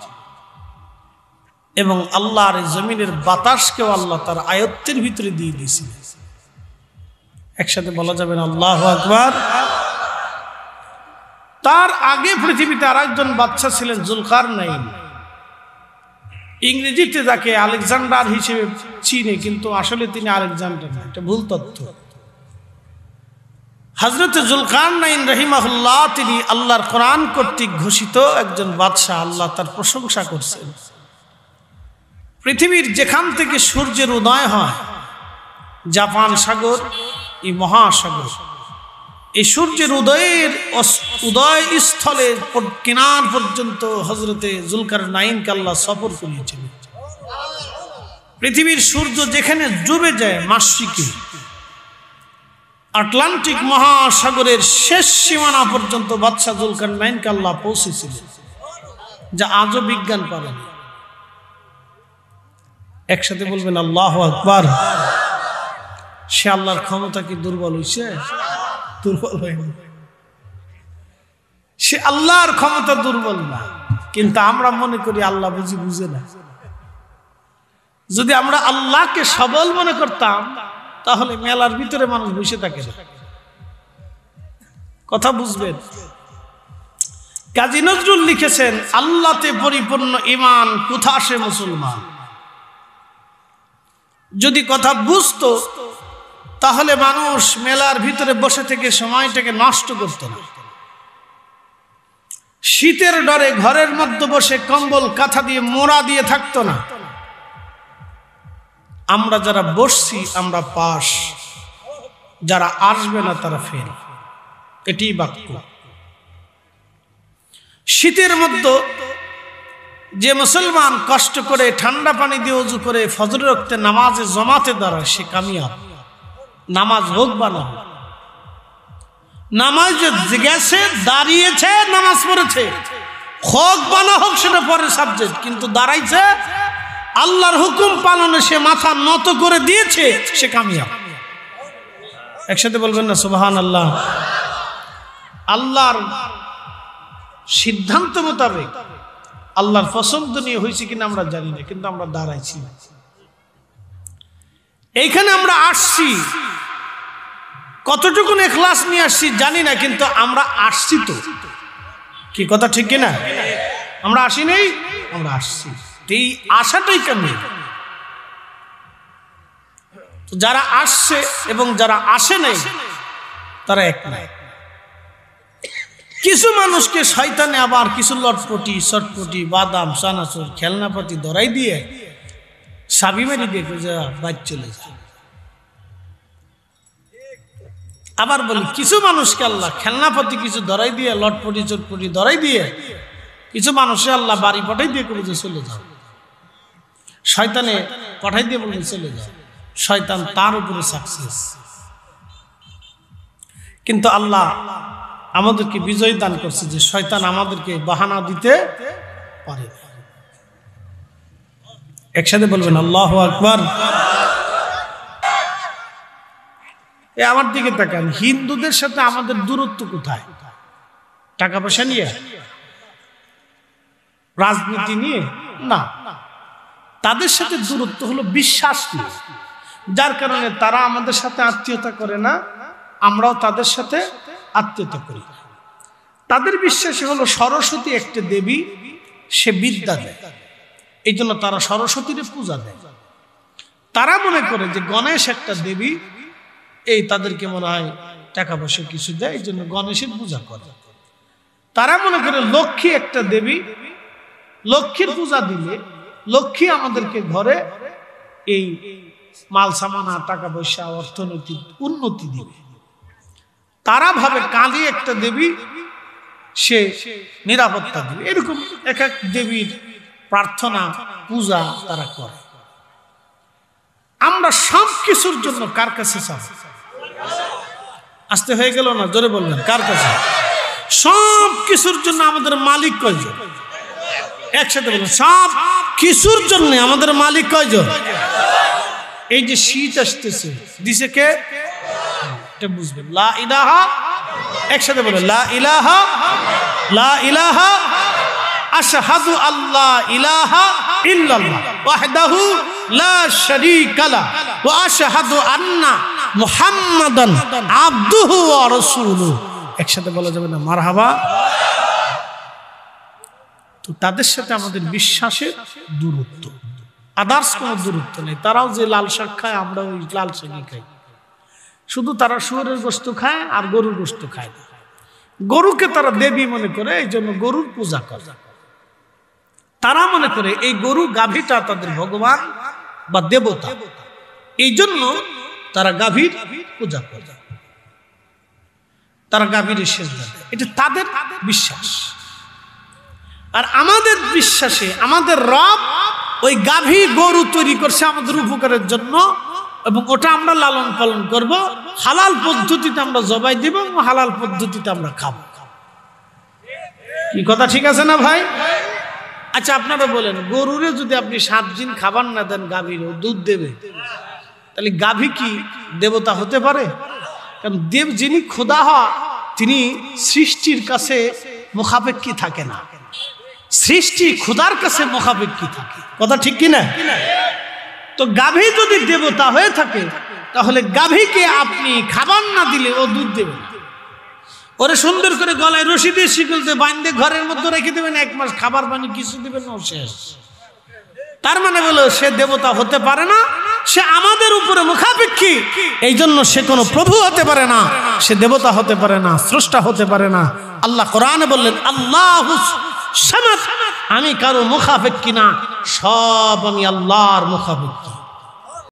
এবং আল্লাহর জমিনের বাতাসকেও আল্লাহ তার আয়ত্তের ভিতরে দিয়ে দিয়েছিলেন। একসাথে বলা যাবে না আল্লাহু আকবার। তার আগে পৃথিবীতে আরেকজন বাদশা ছিলেন জুলকারনাইন। ইংরেজিতে যাকে আলেকজান্ডার হিসেবে চিনে, কিন্তু আসলে তিনি আলেকজান্ডার না, এটা ভুল তথ্য। হযরত জুলকারনাইন রাহিমাহুল্লাহ, তিনি আল্লাহর কোরআন কর্তৃক ঘোষিত একজন বাদশা। আল্লাহ তার প্রশংসা করছেন। পৃথিবীর যেখান থেকে সূর্যের উদয় হয়, জাপান সাগর, এই মহাসাগর, এই সূর্যের উদয় স্থলে কিনার পর্যন্ত হযরতে জুলকারনাইনকে আল্লাহ সফর করিয়েছিলেন। পৃথিবীর সূর্য যেখানে ডুবে যায় মাশরিকে, আটলান্টিক মহাসাগরের শেষ সীমানা পর্যন্ত বাদশা জুলকারনাইনকে আল্লাহ পৌঁছেছিলেন, যা আজও বিজ্ঞান পারেনি। একসাথে বলবেন আল্লাহু আকবার। সে আল্লাহর ক্ষমতা কি দুর্বল হইছে? দুর্বল হয়নি। সে আল্লাহর ক্ষমতা দুর্বল না, কিন্তু আমরা মনে করি আল্লাহ বুঝে না। যদি আমরা আল্লাহকে সবল মনে করতাম তাহলে মেলার ভিতরে মানুষ বসে থাকে না। কথা বুঝবেন? কাজী নজরুল লিখেছেন, আল্লাহতে পরিপূর্ণ ঈমান কোথা সে মুসলমান। যদি কথা বুঝতো তাহলে মানুষ মেলার ভিতরে বসে থেকে সময়টাকে নষ্ট করত না। শীতের ডরে ঘরের মধ্যে বসে কম্বল কাঁথা দিয়ে মোড়া দিয়ে থাকতো না। আমরা যারা বসছি আমরা পাস, যারা আসবে না তারা ফেল। এটি বাক্য। শীতের মধ্যে যে মুসলমান কষ্ট করে ঠান্ডা পানি দিয়ে ওযু করে ফজর ওয়াক্তে নামাজে জমাতে দাঁড়ায় সে কামিয়াব। নামাজ হোক বা না হোক, নামাজ গেছে, দাঁড়িয়েছে, নামাজ পড়েছে, হোক বা না হোক সেটা পরের সাবজেক্ট, কিন্তু দাঁড়াইছে, আল্লাহর হুকুম পালনে সে মাথা নত করে দিয়েছে, সে কামিয়াব। একসাথে বলবেন না সুবহানাল্লাহ? আল্লাহর সিদ্ধান্ত মোতাবেক আল্লাহর পছন্দ নিয়ে হয়েছে কিনা আমরা জানি না, কিন্তু আমরা দাঁড়াইছি। এইখানে আমরা আসছি, কতটুকু ইখলাস নিয়ে আসছি জানি না, কিন্তু আমরা আসছি। তো কি কথা ঠিক কিনা? আমরা আসি নাই, আমরা আসছি। এই আশাটাই কামিল। যারা আসছে এবং যারা আসে নাই তারা এক নাই। কিছু মানুষকে শয়তানে আবার কিছু লটপটি চটপটি বাদাম চানাচুর খেলনাপাতি ধরাই দিয়ে সাবি মেরি দিয়ে বাইর চলে যায়। আবার বলি, কিছু মানুষকে আল্লাহ খেলনাপাতি কিছু ধরাই দিয়ে, লটপটি চটপটি ধরাই দিয়ে কিছু মানুষে আল্লাহ বাড়ি পাঠাই দিয়ে বলে যে চলে যাও। শয়তানে পাঠাই দিয়ে বলে চলে যাও। শয়তান তার উপরে সাকসেস। কিন্তু আল্লাহ আমাদেরকে বিজয় দান করছে যে শয়তান আমাদেরকে বাহানা দিতে পারে। একসাথে বলবেন আল্লাহু আকবার। আমার দিকে তাকান, হিন্দুদের সাথে আমাদের দূরত্ব কোথায়? টাকা পয়সা নিয়ে, রাজনীতি নিয়ে না, তাদের সাথে দূরত্ব হলো বিশ্বাস নিয়ে। যার কারণে তারা আমাদের সাথে আত্মীয়তা করে না, আমরাও তাদের সাথে আত্মীয়তা করি। তাদের বিশ্বাসে হলো সরস্বতী একটা দেবী, সে বিদ্যা দেয়, এই জন্য তারা সরস্বতীর পূজা দেয়। তারা মনে করে যে গণেশ একটা দেবী, এই তাদেরকে মনে হয় টাকা পয়সা কিছু দেয়, এই জন্য গণেশের পূজা করে। তারা মনে করে লক্ষ্মী একটা দেবী, লক্ষ্মীর পূজা দিলে লক্ষ্মী আমাদেরকে ঘরে এই মাল সামানা টাকা পয়সা অর্থনৈতিক উন্নতি দিবে। তারা ভাবে কালী একটা দেবী, সে নিরাপত্তা দিবে। এরকম এক এক দেবীর প্রার্থনা পূজা তারা করে। আমরা সব কিছুর জন্য কার কাছে চাই? আসতে হয়ে গেল না? জোরে বলবেন, কার কাছে? সব কিছুর জন্য আমাদের মালিক কয়জন? একসাথে বলবেন, সব কিছুর জন্য আমাদের মালিক কয়জন? এই যে শীত আসতেছে, দিছে কে? এটা বুঝবেন। লা ইলাহা, একসাথে বলেন লা ইলাহা, লা ইলাহা আশহাদু আল্লা ইলাহা ইল্লাল্লাহ ওয়াহদাহু লা শারীকা লা ওয়া আশহাদু আন্না মুহাম্মাদান আবদুহু ওয়া রাসূলুহু। একসাথে বলা যাবে না মারহাবা? তো তাদের সাথে আমাদের বিশ্বাসের দূরত্ব, আদার্স কোনো দূরত্ব নেই। তারাও যে লাল শাক খায়, আমরা ওই লাল শাকই খাই। শুধু তারা শুয়োরের গোশত খায় আর গরুর গোশত খায় না। গরুকে তারা দেবী মনে করে, এই জন্য গরুর পূজা করে। তারা মনে করে এই গরু গাভীটা তাদের ভগবান বা দেবতা, এই জন্য তারা গাভীর পূজা করে, তারা গাভীর সেজদা দেয়। এটা তাদের বিশ্বাস। আর আমাদের বিশ্বাসে আমাদের রব ওই গাভী গরু তৈরি করছে আমাদের উপকারের জন্য, এবং ওটা আমরা লালন পালন করব, হালাল পদ্ধতিতে আমরা জবাই দিব এবং হালাল পদ্ধতিতে আমরা খাবো। কি কথা ঠিক আছে না ভাই? আচ্ছা আপনারা বলেন, গরুরে যদি আপনি 7 দিন খাবার না দেন, গাভীর দুধ দেবে, তাহলে গাভী কি দেবতা হতে পারে? কারণ দেব যিনি খোদা হয় তিনি সৃষ্টির কাছে মুখাপেক্ষী থাকে না, সৃষ্টি খোদার কাছে মুখাপেক্ষী থাকে। কথা ঠিক কিনা? তো গাভী যদি দেবতা হয়ে থাকে তাহলে গাভীকে আপনি খাবার না দিলে ও দুধ দেবে না। ওরে সুন্দর করে গলায় রশি দিয়ে শিকল দিয়ে বাঁধে ঘরের মধ্যে রেখে দেবেন, 1 মাস খাবার পানি কিছু দিবেন না, শেষ। তার মানে বলো সে দেবতা হতে পারে না, সে আমাদের উপরে মুখাপেক্ষী, এই জন্য সে কোনো প্রভু হতে পারে না, সে দেবতা হতে পারে না, স্রষ্টা হতে পারে না। আল্লাহ কোরআনে বললেন আল্লাহুস সামাদ, আমি কারো মুখাপেক্ষী না, সব আমি আল্লাহর মুখাপেক্ষী।